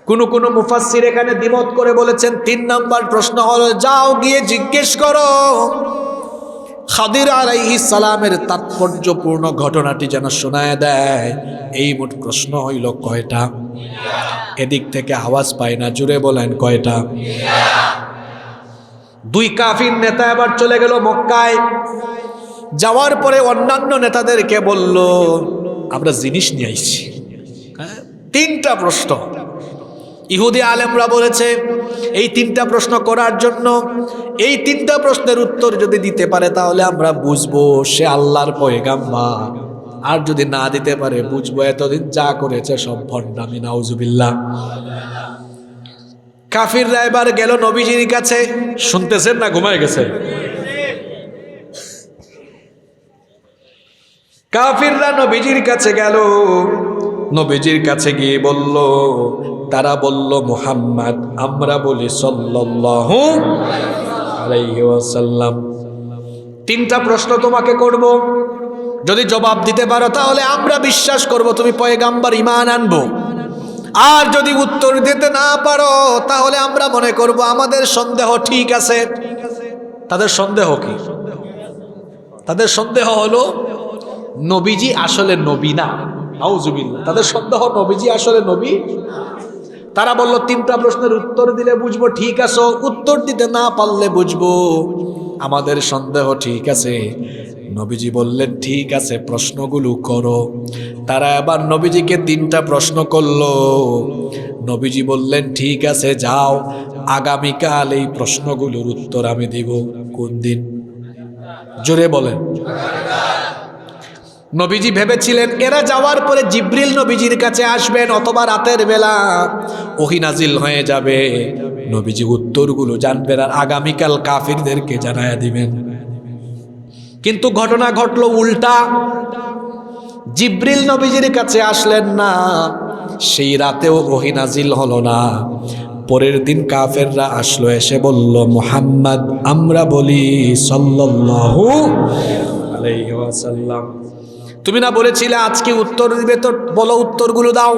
কোন মুফাসসির এখানে দ্বিমত করে বলেছেন 3 নম্বর প্রশ্ন হলো, যাও গিয়ে জিজ্ঞেস করো খাদির আলাইহিস সালামের তাৎপর্যপূর্ণ ঘটনাটি যেন শোনায় দেয়। এই মোট প্রশ্ন হইল কয়টা? এদিক থেকে আওয়াজ পায় না, জুড়ে বলেন কয়টা? 2 কাফির নেতা এবার চলে গেল মক্কায়। যাওয়ার পরে অন্যান্য নেতাদেরকে বলল, আমরা জিনিস নিয়ে আইছি। 3টা প্রশ্ন। ইহুদি আলেমরা বলেছে এই 3টা প্রশ্ন করার জন্য, এই 3টা প্রশ্নের উত্তর যদি দিতে পারে তাহলে আমরা বুঝবো সে আল্লাহর পয়গাম্বর, আর যদি না দিতে পারে বুঝবো এতদিন যা করেছে সব ভণ্ডামি। নাউজুবিল্লাহ। কাফিররা এবার গেল নবীজির কাছে। শুনতেছেন না ঘুমায় গেছে? কাফিররা নবীজির কাছে গেল। নবীজির কাছে গিয়ে বলল, তারা বলল মুহাম্মদ, আমরা বলি সাল্লাল্লাহু আলাইহি ওয়াসাল্লাম। 3টা প্রশ্ন তোমাকে করব, যদি জবাব দিতে পারো তাহলে আমরা বিশ্বাস করব তুমি পয়গাম্বর, ঈমান আনবো। আর যদি উত্তর দিতে না পারো তাহলে আমরা মনে করব আমাদের সন্দেহ ঠিক আছে। তাদের সন্দেহ কি? তাদের সন্দেহ হলো নবীজি আসলে নবী না। নাউজুবিল্লাহ। তাদের সন্দেহ নবীজি আসলে নবী। তারা বলল 3টা প্রশ্নের উত্তর দিলে বুঝবো ঠিক আছো, উত্তর দিতে না পারলে বুঝবো আমাদের সন্দেহ ঠিক আছে। নবীজি বললেন ঠিক আছে, প্রশ্নগুলো করো। তারা আবার নবীজিকে 3টা প্রশ্ন করলো। নবীজি বললেন ঠিক আছে যাও, আগামীকাল এই প্রশ্নগুলোর উত্তর আমি দিব। কোন দিন? জোরে বলেন। নবীজি ভেবেছিলেন এরা যাওয়ার পরে জিবরিল নবীজির কাছে আসবেন, অথবা রাতের বেলা ওহী নাজিল হয়ে যাবে, নবীজি উত্তরগুলো জানবেন আর আগামীকাল কাফিরদেরকে জানায়া দিবেন। কিন্তু ঘটনা ঘটলো উল্টা। জিবরিল নবীজির কাছে আসলেন না, সেই রাতেও ওহী নাজিল হলো না। পরের দিন কাফেররা আসলো, এসে বলল মুহাম্মদ, আমরা বলি সাল্লাল্লাহু আলাইহি ওয়াসাল্লাম, তুমি না বলেছিলে আজকে উত্তর দিবে, তো বলো উত্তরগুলো দাও।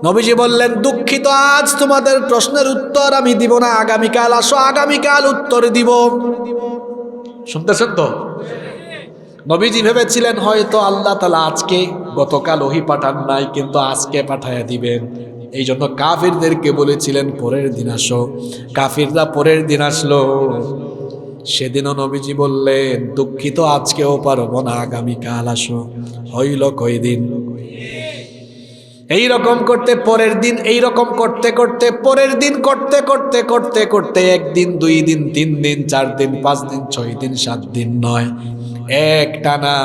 নবীজি বললেন, দুঃখিত, আজ তোমাদের প্রশ্নের উত্তর আমি দিব না, আগামীকাল আসো, আগামীকাল উত্তর দিব। শুনতেছেন তো? নবীজি ভেবেছিলেন হয়তো আল্লাহ তাআলা আজকে, গতকাল ওহী পাঠান নাই কিন্তু আজকে পাঠায়া দিবেন। এই জন্য কাফিরদেরকে বলেছিলেন পরের দিন আসো। কাফিররা পরের দিন আসলো। সেদিনও নবীজি বললেন, দুঃখিত, আজকেও পারবো না, আগামীকাল আসো। হইল কয়দিন? এইরকম করতে পরের দিন, এইরকম করতে করতে পরের দিন, করতে করতে করতে করতে একদিন, 2 দিন, 3 দিন, 4 দিন, 5 দিন, 6 দিন, 7 দিন নয়, একটানা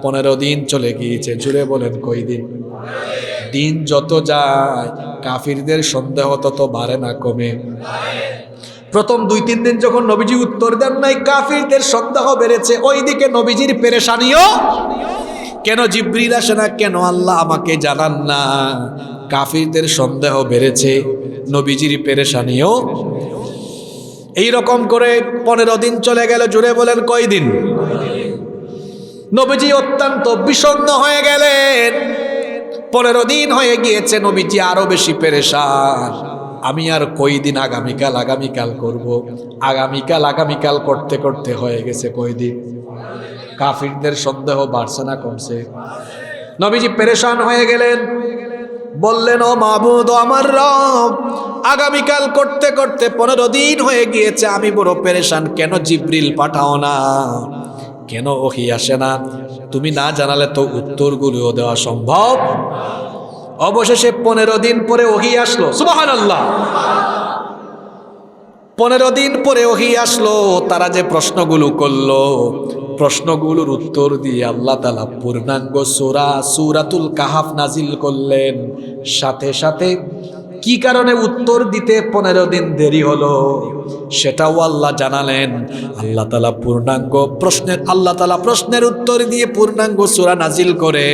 15 দিন চলে গিয়েছে। জুড়ে বলেন কয় দিন? দিন যত যায় কাফিরদের সন্দেহ তত বাড়ে না কমে? প্রথম 2-3 দিন যখন নবীজি উত্তর দেন নাই, কাফিরদের সন্দেহ বেড়েছে, ওইদিকে নবীজির পেরেশানিও। কেন জিবরিল আসে না, কেন আল্লাহ আমাকে জানান না? কাফিরদের সন্দেহ বেড়েছে, নবীজির পেরেশানিও। এইরকম করে 15 দিন চলে গেল। জুড়ে বলেন কয় দিন? নবীজি অত্যন্ত বিষণ্ণ হয়ে গেলেন। 15 দিন হয়ে গিয়েছে, নবীজি আরো বেশি পেরেশান। আমি আর কয়দিন আগামীকাল আগামীকাল করব, আগামীকাল আগামীকাল করতে করতে হয়ে গেছে কয়দিন? কাফিরদের সন্দেহ বাড়ছে না কমছে? নবীজি পেরেশান হয়ে গেলেন, বললেন, ও মাবুদ, ও আমার রব, আগামীকাল করতে করতে 15 দিন হয়ে গিয়েছে, আমি বড় পেরেশান, কেন জিবরিল পাঠাও না? কেন ওহী আসে না? তুমি না জানালে তো উত্তরগুলো দেওয়া সম্ভব। অবশেষে 15 দিন পরে ওহী আসলো। সুবহানাল্লাহ। 15 দিন পরে ওহী আসলো। তারা যে প্রশ্নগুলো করলো, প্রশ্নগুলোর উত্তর দিয়ে আল্লাহ তাআলা পূর্ণাঙ্গ সূরাতুল কাহাফ নাজিল করলেন। সাথে সাথে কি কারণে উত্তর দিতে 15 দিন দেরি হলো সেটাও আল্লাহ জানালেন। আল্লাহ তাআলা প্রশ্নের উত্তর দিয়ে পূর্ণাঙ্গ সূরা নাজিল করে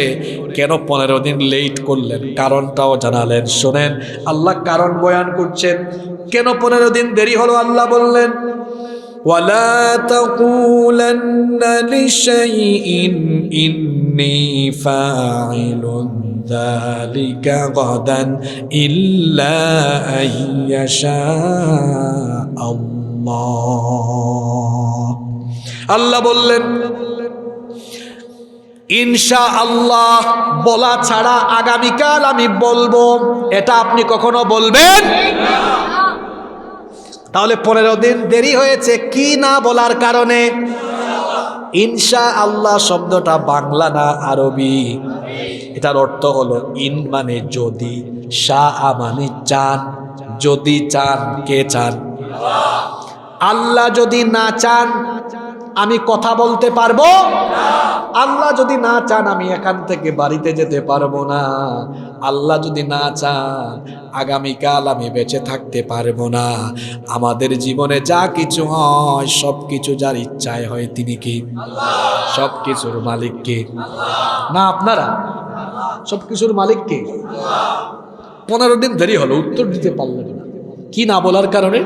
কেন 15 দিন লেট করলেন কারণটাও জানালেন। শোনেন, আল্লাহ কারণ বয়ান করছেন কেন 15 দিন দেরি হলো। আল্লাহ বললেন, ওয়ালা তাকুলান্না লিশাইইন ইন্নী ফাইলুন যালিকা গাদান ইল্লা আইয়াশা আল্লাহ। আল্লাহ বললেন, ইনশাআল্লাহ বলা ছাড়া আগামীকাল আমি বলবো, এটা আপনি কখনো বলবেন না। তাহলে 15 দিন দেরি হয়েছে কি না বলার কারণে? ইনশাআল্লাহ শব্দটা বাংলা না আরবি। এটার অর্থ হলো ইন মানে যদি, শাহ মানে চান। যদি চান, কে চান? আল্লাহ যদি না চান আমি কথা বলতে পারবো না। আল্লাহ যদি না চান আমি এখান থেকে বাড়িতে যেতে পারবো না। আল্লাহ যদি না চান আগামীকাল আমি বেঁচে থাকতে পারবো না। আমাদের জীবনে যা কিছু হয় সব কিছু যার ইচ্ছায় হয় তিনি কি? সব কিছুর মালিক কে? না আপনারা? সব কিছুর মালিক কে? 15 দিন দেরি হলো, উত্তর দিতে পারলেন না, কি না বলার কারণে?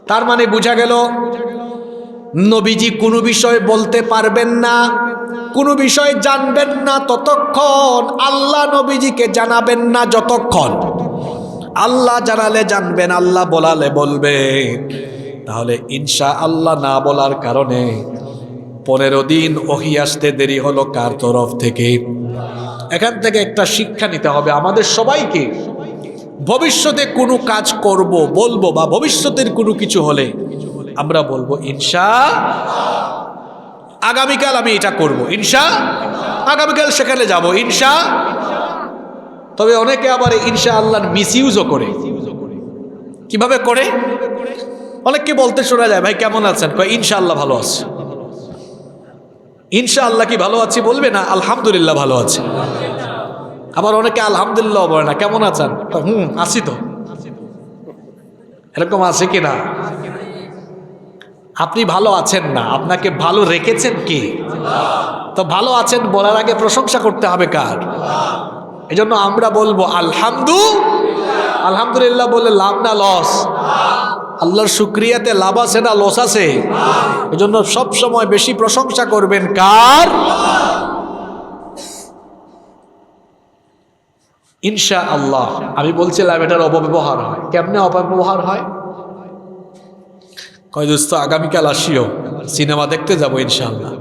তার মানে বোঝা গেল নবীজি কোনো বিষয় বলতে পারবেন না, কোনো বিষয় জানবেন না ততক্ষণ আল্লাহ নবীজিকে জানাবেন না। যতক্ষণ আল্লাহ জানালে জানবেন, আল্লাহ বলালে বলবেন। তাহলে ইনশাআল্লাহ না বলার কারণে 15 দিন ওহী আসতে দেরি হলো কার তরফ থেকে? এখান থেকে একটা শিক্ষা নিতে হবে আমাদের সবাইকে। ভবিষ্যতে কোনো কাজ করব, বলবো, বা ভবিষ্যতের কোনো কিছু হলে আমরা বলবো আগামীকাল আমি এটা করব, আগামীকাল সেখানে যাব, তবে অনেকে আবার ইনশাআল্লাহর মিসইউজও করে। কিভাবে করে? অনেককে বলতে শোনা যায়, ভাই কেমন আছেন? কয় ইনশাআল্লাহ ভালো আছে। ইনশাআল্লাহ কি ভালো আছি বলবে না? আলহামদুলিল্লাহ ভালো আছে। আবার অনেকে আলহামদুলিল্লাহ বলে না, কেমন আছেন? আছি তো। এরকম আছে কিনা? আপনি ভালো আছেন না, আপনাকে ভালো রেখেছেন কে? তো ভালো আছেন বলার আগে প্রশংসা করতে হবে কার? এজন্য আমরা বলবো আলহামদুলিল্লাহ বলে লাভ না লস? আল্লাহর শুকরিয়াতে লাভ আছে না লস আছে? এজন্য সব সময় বেশি প্রশংসা করবেন কার? ইনশাআল্লাহ। আমি বলছিলাম এটার অপব্যবহার হয়। কেমনে অপব্যবহার হয়? কয় দোস্ত আগামীকাল আসিও, সিনেমা দেখতে যাবো ইনশাআল্লাহ।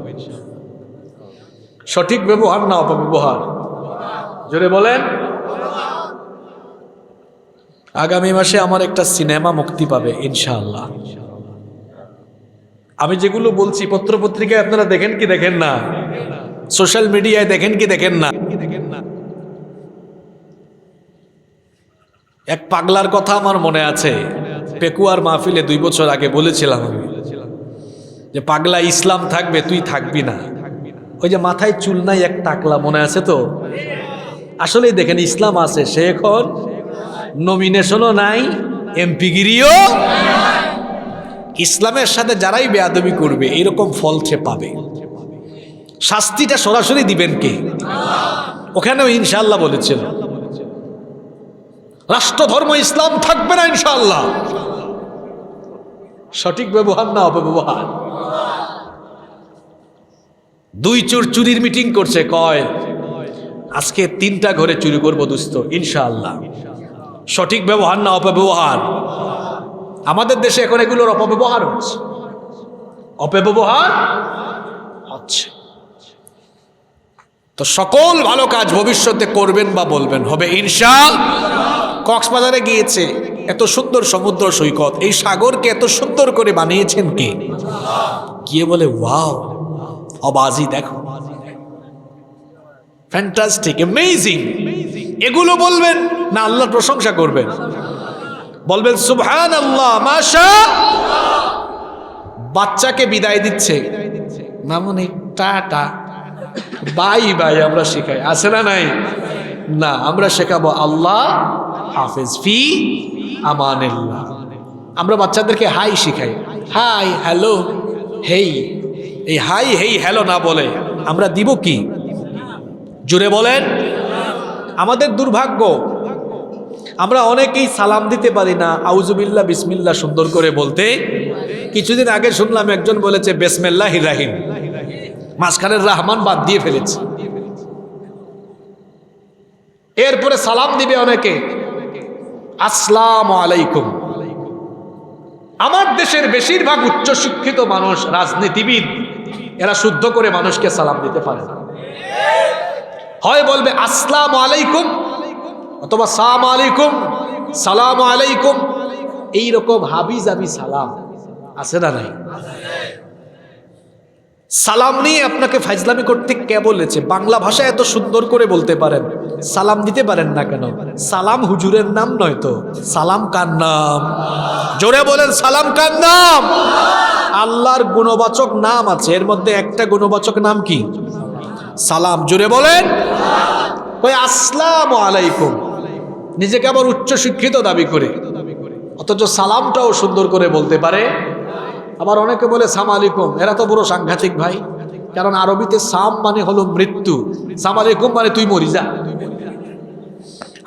সঠিক ব্যবহার না অপব্যবহার? জোরে বলেন। আগামী মাসে আমার একটা সিনেমা মুক্তি পাবে ইনশাআল্লাহ। আমি যেগুলো বলছি পত্রপত্রিকায় আপনারা দেখেন কি দেখেন না? সোশ্যাল মিডিয়ায় দেখেন কি দেখেন না? এক পাগলার কথা আমার মনে আছে, পেকুয়ার মাহফিলে 2 বছর আগে বলেছিলাম আমি যে পাগলা ইসলাম থাকবে, তুই থাকবি না। ওই যে মাথায় চুল নাই এক টাকলা, মনে আছে তো? আসলেই দেখেন ইসলাম আছে, সে এখন নমিনেশনও নাই, এমপিগিরিও। ইসলামের সাথে যারাই বেয়াদবি করবে এরকম ফল সে পাবে। শাস্তিটা সরাসরি দিবেন কে? ওখানেও ইনশাআল্লাহ বলেছিল রাষ্ট্র ধর্ম ইসলাম থাকবে না ইনশাআল্লাহ। সঠিক ব্যবহার না অপব্যবহার? 2 চোর চুরির মিটিং করছে, কয় আজকে 3টা ঘরে চুরি করবো দোস্ত ইনশাআল্লাহ। সঠিক ব্যবহার না অপব্যবহার? আমাদের দেশে এখন এগুলোর অপব্যবহার হচ্ছে, অপব্যবহার হচ্ছে। তো সকল ভালো কাজ ভবিষ্যতে করবেন বা বলবেন হবে ইনশাআল্লাহ। কক্সবাজারে গিয়েছে, এত সুন্দর সমুদ্র সৈকত, এই সাগরকে এত সুন্দর করে বানিয়েছেন কে? গিয়ে বলে ওয়াও, অবাজি দেখো, ফ্যান্টাস্টিক, অ্যামেজিং। এগুলো বলবেন না আল্লাহর প্রশংসা করবেন? বলবেন সুবহানাল্লাহ, মাশাআল্লাহ। বাচ্চাকে বিদায় দিচ্ছে, মামুনি টাটা, বাই বাই আমরা শেখাই, আছে না নাই? না, আমরা শেখাবো আল্লাহ হাফেজ, ফি আমানিল্লাহ। আমরা বাচ্চাদেরকে হাই শিখাই, হাই, হ্যালো, হেই। এই হাই হেই হ্যালো না বলে আমরা দিব কি? জুড়ে বলেন। আমাদের দুর্ভাগ্য, আমরা অনেকেই সালাম দিতে পারি না, আউজুবিল্লাহ বিসমিল্লাহ সুন্দর করে বলতে। কিছুদিন আগে শুনলাম একজন বলেছে বিসমিল্লাহির রাহিম, মাঝখানের রহমান বাদ দিয়ে ফেলেছে। এরপরে সালাম দিবে অনেকে আসসালামু আলাইকুম। আমার দেশের বেশিরভাগ উচ্চশিক্ষিত মানুষ, রাজনীতিবিদ, এরা শুদ্ধ করে মানুষকে সালাম দিতে পারে না। হয় বলবে আসসালামু আলাইকুম অথবা সালাম আলাইকুম, সালাম আলাইকুম, এইরকম হাবি জাবি সালাম আছে না নাই? সালাম নিয়ে আপনাকে ফাইজলামি করতে কে বলেছে? বাংলা ভাষা এত সুন্দর করে বলতে পারেন, সালাম দিতে পারেন না কেন? সালাম হুজুরের নাম নয় তো, সালাম কার নাম? জোরে বলেন, সালাম কার নাম? আল্লাহর গুণবাচক নাম আছে, এর মধ্যে একটা গুণবাচক নাম কি? সালাম। জোরে বলেন। ওই আসসালামু আলাইকুম, নিজেকে আবার উচ্চ শিক্ষিত দাবি করে, অথচ সালামটাও সুন্দর করে বলতে পারে। আবার অনেকে বলে সাম আলাইকুম, এরা তো বড় সাংঘাতিক ভাই, কারণ আরবিতে সাম মানে হলো মৃত্যু, সাম আলাইকুম মানে তুই মরি যা,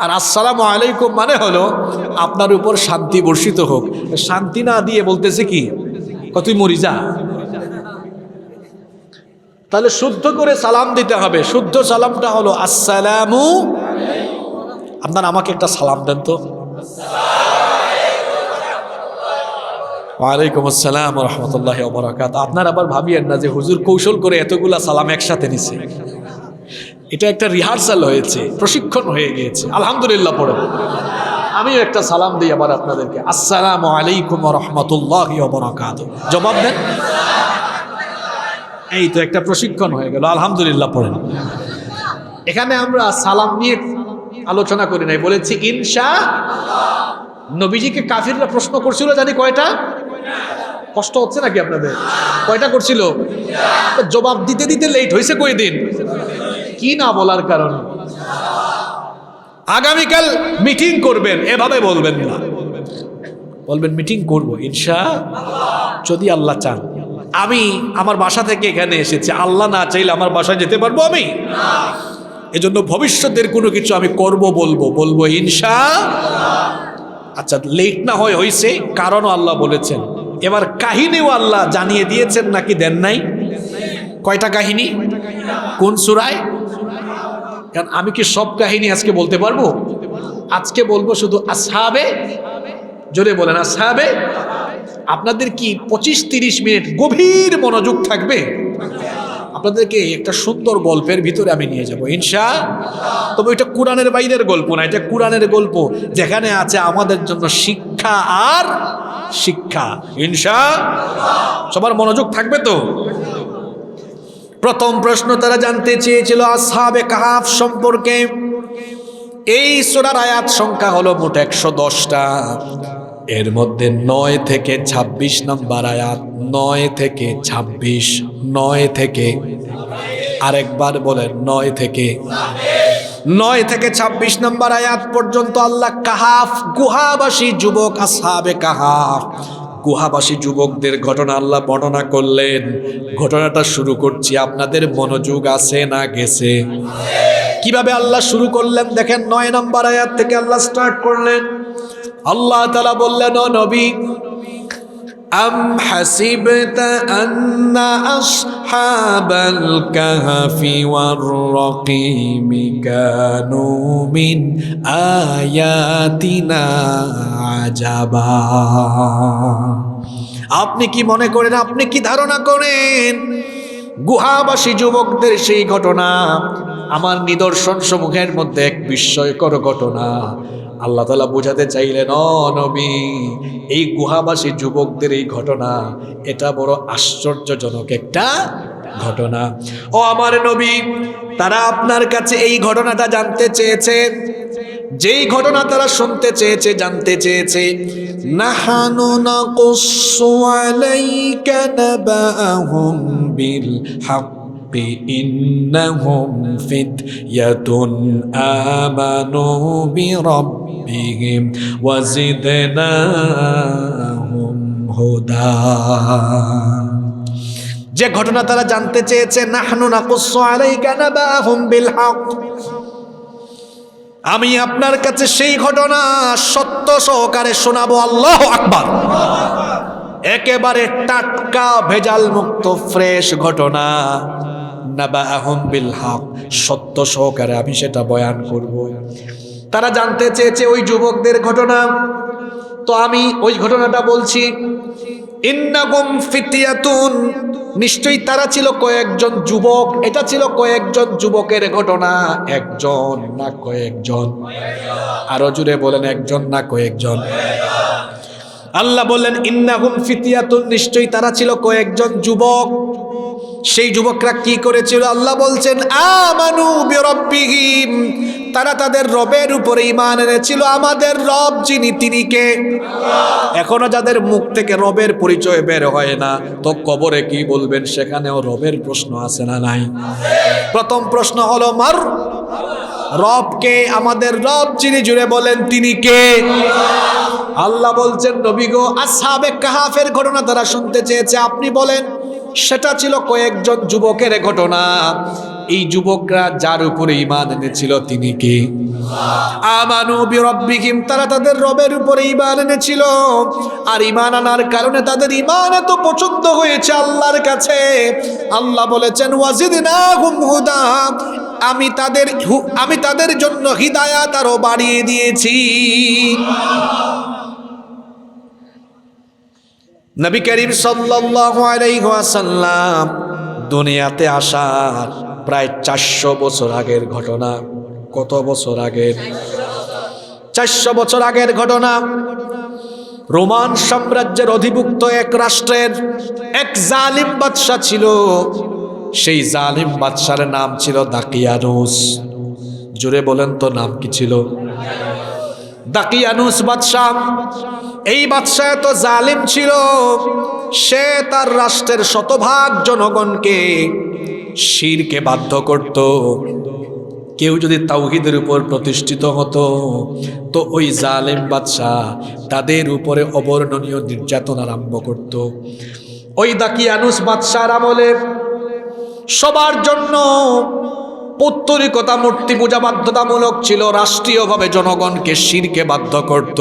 আর আসসালামু আলাইকুম মানে হলো আপনার উপর শান্তি বর্ষিত হোক। শান্তি না দিয়ে বলতেছে কি, তুই মরি যা। তাহলে শুদ্ধ করে সালাম দিতে হবে। শুদ্ধ সালামটা হলো আসসালামু। আপনার আমাকে একটা সালাম দেন তো। ওয়ালাইকুম আসসালাম ওয়া রাহমাতুল্লাহি ওয়া বারাকাতুহু। আপনার আবার ভাবিয়েন না যে হুজুর কৌশল করে এতগুলা সালাম একসাথে নিছে। এটা একটা রিহার্সাল হয়েছে, প্রশিক্ষণ হয়ে গিয়েছে। আলহামদুলিল্লাহ পড়ে আমিও একটা সালাম দিই আবার আপনাদেরকে, আসসালামু আলাইকুম ওয়া রাহমাতুল্লাহি ওয়া বারাকাতুহু। জবাব দেন। এই তো একটা প্রশিক্ষণ হয়ে গেল। আলহামদুলিল্লাহ পড়েন। এখানে আমরা সালাম নিয়ে আলোচনা করি নাই, বলেছি ইনশাআল্লাহ। নবীজিকে কাফিররা প্রশ্ন করছিল জানি কয়টা? কষ্ট হচ্ছে নাকি আপনাদের? কয়টা করছিল? জবাব দিতে দিতে লেট হয়েছে কয়দিন? কি না বলার কারণে? আগামীকাল মিটিং করবেন, এভাবে বলবেন না, বলবেন মিটিং করব ইনশাআল্লাহ, যদি আল্লাহ চান। আমি আমার বাসা থেকে এখানে এসেছি, আল্লাহ না চাইলে আমার বাসায় যেতে পারবো আমি? এজন্য ভবিষ্যতের কোনো কিছু আমি করব, বলবো ইনশাআল্লাহ। আচ্ছা, লেট না হয় হয়েছে, কারণও আল্লাহ বলেছেন। এবার কাহিনীও আল্লাহ জানিয়ে দিয়েছেন নাকি দেন নাই? কয়টা কাহিনী? কোন সূরায়? কারণ আমি কি সব কাহিনী আজকে বলতে পারবো? আজকে বলবো শুধু আসহাবে, জোরে বলেন আসহাবে। আপনাদের কি 25-30 মিনিট গভীর মনোযোগ থাকবে? আপনাদেরকে একটা সুন্দর গল্পের ভিতরে আমি নিয়ে যাব ইনশাআল্লাহ। তবে এটা কোরআনের বাইরের গল্প না, এটা কোরআনের গল্প যেখানে আছে আমাদের জন্য শিক্ষা আর শিক্ষা ইনশাআল্লাহ। সবার মনোযোগ থাকবে তো? প্রথম প্রশ্ন তারা জানতে চেয়েছিল আসহাবে কাহাফ সম্পর্কে। এই সূরার আয়াত সংখ্যা হলো মোট 110টা। এর মধ্যে 9 থেকে 26 নম্বর আয়াত, 9 থেকে 26, 9 থেকে, আরেকবার বলেন 9 থেকে 26 নম্বর আয়াত পর্যন্ত আল্লাহ কাহাফ, গুহাবাসী যুবক, আসহাবে কাহাফ, গুহাবাসী যুবকদের ঘটনা আল্লাহ বর্ণনা করলেন। ঘটনাটা শুরু করছি, আপনাদের মনোযোগ আছে না গেছে? কিভাবে আল্লাহ শুরু করলেন দেখেন, 9 নম্বর আয়াত থেকে আল্লাহ স্টার্ট করলেন। আল্লাহ তাআলা বললেন, ও নবী, আম হাসিবতা আন্না আসহাবাল কাহফি ওয়ার রাকিমি কানু মিন আয়াতিনা আজাবা। আপনি কি মনে করেন, আপনি কি ধারণা করেন গুহাবাসী যুবকদের সেই ঘটনা আমার নিদর্শন সমূহের মধ্যে এক বিস্ময়কর ঘটনা? আল্লাহ তাআলা বোঝাতে চাইলেন, ও নবী, এই গুহাবাসী যুবকদের এই ঘটনা এটা বড় আশ্চর্যজনক একটা ঘটনা। ও আমার নবী, তারা আপনার কাছে এই ঘটনাটা জানতে চেয়েছে, যেই ঘটনা তারা শুনতে চেয়েছে, জানতে চেয়েছে। নাহানু নাকুসু আলাইকা নাবাহুম বিল হক ইন্নাহুম ফিতয়াতুন আমানু বিরাব্বিহিম ওয়া জিদনাহুম হুদা। যে ঘটনা তারা জানতে চেয়েছে, নাহনু নাকুসু আলাইকা নাবাহুম বিল হক, আমি আপনার কাছে সেই ঘটনা সত্য সহকারে শোনাবো। আল্লাহু আকবার। একেবারে টাটকা, ভেজাল মুক্ত, ফ্রেশ ঘটনা। নাবাহুম বিল হক, সত্য সহকারে আমি সেটা বয়ান করব। তারা জানতে চেয়েছে ওই যুবকদের ঘটনা, তো আমি ওই ঘটনাটা বলছি। ইন্নাকুম ফিতিয়াতুন, নিশ্চয়ই তারা ছিল কয়েকজন যুবক। এটা ছিল কয়েকজন যুবকের ঘটনা, একজন না কয়েকজন? আরো জুড়ে বলেন, একজন না কয়েকজন? আল্লাহ বললেন ইন্নাকুম ফিতিয়াতুন, নিশ্চয়ই তারা ছিল কয়েকজন যুবক। সেই যুবকরা কি করেছিল? আল্লাহ বলছেন আমানু বিরাব্বিহিম, তারা তাদের রবের উপরে ঈমান এনেছিল। আমাদের রব যিনি, তিনি কে? এখনো যাদের মুখ থেকে রবের পরিচয় বের হয় না, তো কবরে কি বলবেন? সেখানেও রবের প্রশ্ন আছে না নাই? প্রথম প্রশ্ন হলো মার রব কে? আমাদের রব যিনি, জুড়ে বলেন তিনি কে? আল্লাহ বলছেন নবী গো, আসহাবে কাহাফের ঘটনা তারা শুনতে চেয়েছে, আপনি বলেন। সেটা ছিল কয়েকজন যুবকের ঘটনা। এই যুবকরা যার উপরে ঈমান এনেছিল তিনি কে? আমানু বিরাব্বিহিম, তারা তাদের রবের উপরে ঈমান এনেছিল। আর ঈমান আনার কারণে তাদের ঈমান এত পছন্দ হয়েছে আল্লাহর কাছে, আল্লাহ বলেছেন ওয়াজিদনাহুম হুদা, আমি তাদের জন্য হিদায়াত আরো বাড়িয়ে দিয়েছি। নবী করিম সাল্লাল্লাহু আলাইহি ওয়াসাল্লাম দুনিয়াতে আসার প্রায় 400 বছর আগের ঘটনা। কত বছর আগের? 400 বছর আগের ঘটনা। রোমান সাম্রাজ্যের অধিভুক্ত এক রাষ্ট্রের এক জালিম বাদশা ছিল। সেই জালিম বাদশার নাম ছিল দাকিয়ানুস। জোরে বলেন তো, নাম কি ছিল? দাকিয়ানুস বাদশা। এই বাদশা এত জালিম ছিল, সে তার রাষ্ট্রের শতভাগ জনগণকে শিরকে বাধ্য করত। কেউ যদি তাওহীদের উপর প্রতিষ্ঠিত হতো, তো ওই জালিম বাদশা তাদের উপরে অবর্ণনীয় নির্যাতন আরম্ভ করত। ওই দাকিয়ানুস বাদশার আমলে সবার জন্য পৌত্তলিকতা, মূর্তি পূজা বাধ্যতামূলক ছিল, রাষ্ট্রীয়ভাবে জনগণকে শিরকে বাধ্য করত।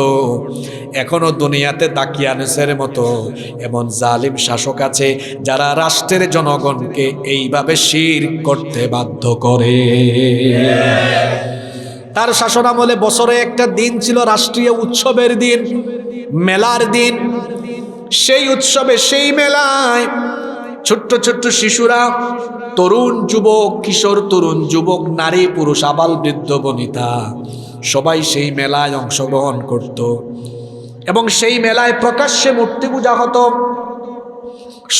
এখনো দুনিয়াতে দাকিয়ানুসের মতো এমন জালিম শাসক আছে যারা রাষ্ট্রের জনগণকে এইভাবে শিরক করতে বাধ্য করে। তার শাসনামলে বছরে একটা দিন ছিল রাষ্ট্রীয় উৎসবের দিন, মেলার দিন। সেই উৎসবে, সেই মেলায় ছোট্ট ছোট্ট শিশুরা, তরুণ যুবক, কিশোর তরুণ যুবক, নারী পুরুষ, আবাল বৃদ্ধ বনিতা সবাই সেই মেলায় অংশগ্রহণ করত। এবং সেই মেলায় প্রকাশ্যে মূর্তি পূজা হতো,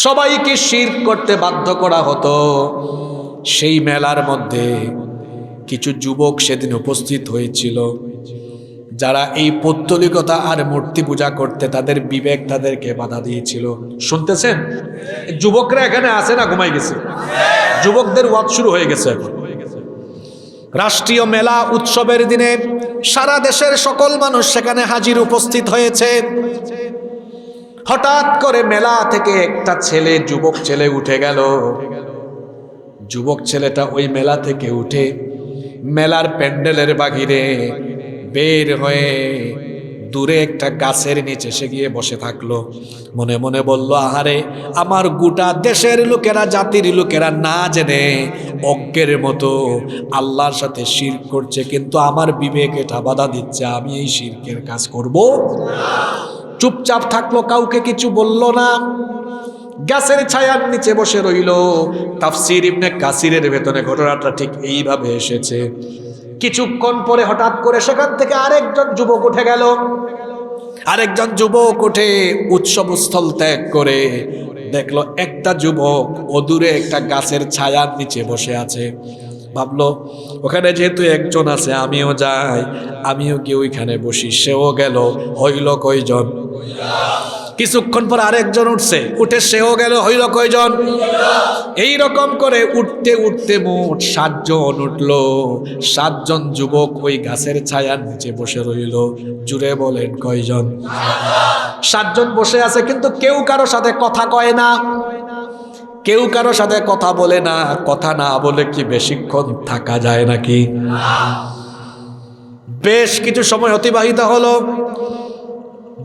সবাইকে শিরক করতে বাধ্য করা হতো। সেই মেলার মধ্যে কিছু যুবক সেদিন উপস্থিত হয়েছিল যারা এই পৌত্তলিকতা আর মূর্তি পূজা করতে তাদের বিবেক তাদেরকে বাধা দিয়েছিল। শুনতেছেন? যুবকরা এখানে আছে না ঘুমাই গেছে? যুবকদের ওয়াজ শুরু হয়ে গেছে এখন। রাষ্ট্রীয় মেলা উৎসবের দিনে সারা দেশের সকল মানুষ সেখানে হাজির, উপস্থিত হয়েছে। হঠাৎ করে মেলা থেকে একটা ছেলে, যুবক ছেলে উঠে গেল। যুবক ছেলেটা ওই মেলা থেকে উঠে মেলার প্যান্ডেলের বাহিরে বের হয়ে দূরে একটা গাছের নিচে এসে গিয়ে বসে থাকলো। মনে মনে বলল, আহারে, আমার গোটা দেশের লোকেরা, জাতির লোকেরা না জেনে অজ্ঞের মতো আল্লাহর সাথে শিরক করছে, কিন্তু আমার বিবেক এটা বাধা দিচ্ছে, আমি এই শিরকের কাজ করব। চুপচাপ থাকলো, কাউকে কিছু বলল না, গাছের ছায়ার নিচে বসে রইল। তাফসীর ইবনে কাসিরের ভেতরে ঘটনাটা ঠিক এইভাবে এসেছে। কিছুক্ষণ পরে হঠাৎ করে সেখান থেকে আরেকজন যুবক উঠে গেল। আরেকজন যুবক উঠে উৎসবস্থল ত্যাগ করে দেখলো একটা যুবক অদূরে একটা গাছের ছায়ার নিচে বসে আছে। ভাবলো, ওখানে যেহেতু একজন আছে, আমিও যাই, আমিও গিয়ে ওইখানে বসি। সেও গেল, হইল কয়জন? কিছুক্ষণ পর আরেকজন উঠছে, উঠে সেও গেল, হইল কয়জন? এই রকম করে উঠতে উঠতে মোট 7 জন উঠলো। 7 জন যুবক ওই গাছের ছায়ার নিচে বসে রইল। জুড়ে বলেন কয়জন? 7 জন বসে আছে, কিন্তু কেউ কারো সাথে কথা কয় না, কেউ কারো সাথে কথা বলে না। কথা না বলে কি বেশিক্ষণ থাকা যায় নাকি? বেশ কিছু সময় অতিবাহিত হলো।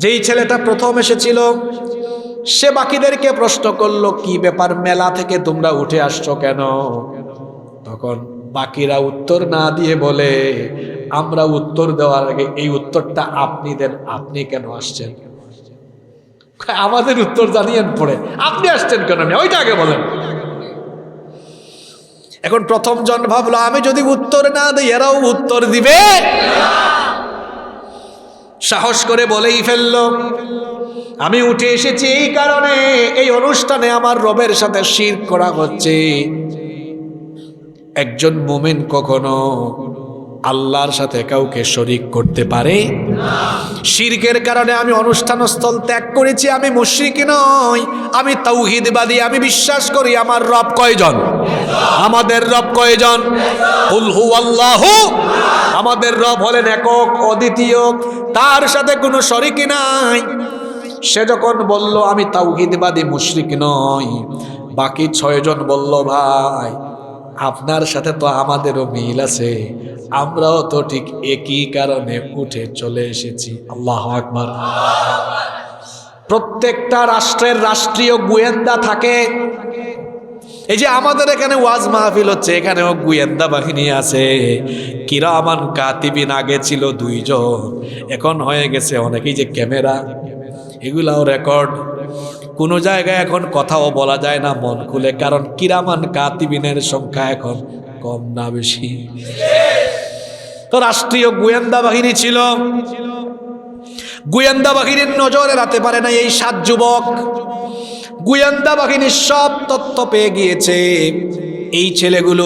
যেই ছেলেটা প্রথম এসেছিল সে বাকিদেরকে প্রশ্ন করলো, কি ব্যাপার, মেলা থেকে তোমরা উঠে আসছো কেন? তখন বাকিরা উত্তর না দিয়ে বলে, আমরা উত্তর দেওয়ার আগে এই উত্তরটা আপনি দেন, আপনি কেন আসছেন? আমাদের উত্তর জানিয়েন পরে, আপনি আসছেন কেন? ওইটা আগে বলেন। এখন প্রথম জন ভাবলো, আমি যদি উত্তর না দিই এরাও উত্তর দিবে। সাহস করে বলেই ফেললো, আমি উঠে এসেছি এই কারণে, এই অনুষ্ঠানে আমার রবের সাথে শিরক করা হচ্ছে। একজন মুমিন কখনো আল্লাহর সাথে কাউকে শরীক করতে পারে না। শিরকের কারণে আমি অনুষ্ঠানস্থল ত্যাগ করেছি। আমি মুশরিক নই, আমি তাওহীদবাদী। আমি বিশ্বাস করি আমার রব কয়জন? আমাদের রব কয়জন? কুল হুয়াল্লাহু। আমাদের রব হলেন একক, অদ্বিতীয়, তার সাথে কোনো শরীক নাই। সে যখন বলল আমি তাওহীদবাদী, মুশরিক নই, বাকি 6 জন বলল, ভাই আপনার সাথে তো আমাদেরও মিল আছে, আমরাও তো ঠিক একই কারণে উঠে চলে এসেছি। আল্লাহু আকবার। প্রত্যেকটা রাষ্ট্রের রাষ্ট্রীয় গোয়েন্দা থাকে। এই যে আমাদের এখানে ওয়াজ মাহফিল হচ্ছে, এখানেও গোয়েন্দা বাহিনী আছে। কিরামান কাতিবিন আগে ছিল 2 জন, এখন হয়ে গেছে অনেকেই যে ক্যামেরা, এগুলাও রেকর্ড। কোনো জায়গায় এখন কথাও বলা যায় না মন খুলে, কারণ কিরামান কাতিবিনের সংখ্যা এখন কম না বেশি? তো রাষ্ট্রীয় গোয়েন্দা বাহিনী ছিল। গোয়েন্দা বাহিনীর নজর এড়াতে পারে না এই 7 যুবক। গোয়েন্দা বাহিনীর সব তথ্য পেয়ে গিয়েছে। এই ছেলেগুলো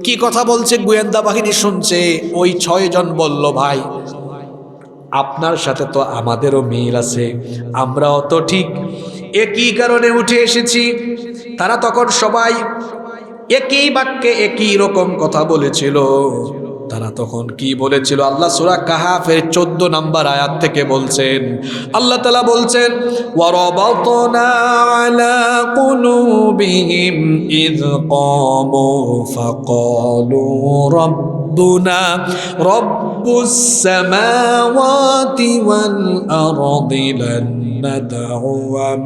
কি কথা বলছে গোয়েন্দা বাহিনী শুনছে। ওই 6 জন বলল, ভাই আপনার সাথে তো আমাদেরও মিল আছে, আমরাও তো ঠিক একই কারণে উঠে এসেছি। তারা তখন সবাই একই বাক্যে একই রকম কথা বলেছিল। তারা তখন কি বলেছিল? আল্লাহ সূরা কাহাফের 14 নম্বর আয়াত থেকে বলছেন, আল্লাহ তাআলা বলছেন, ওয়ারাবাতনা আলা কুলুবিহিম ইয ক্বামু ফাকালু রব্বুনা রব্বুস সামাওয়াতি ওয়াল আরদি লান নাদউ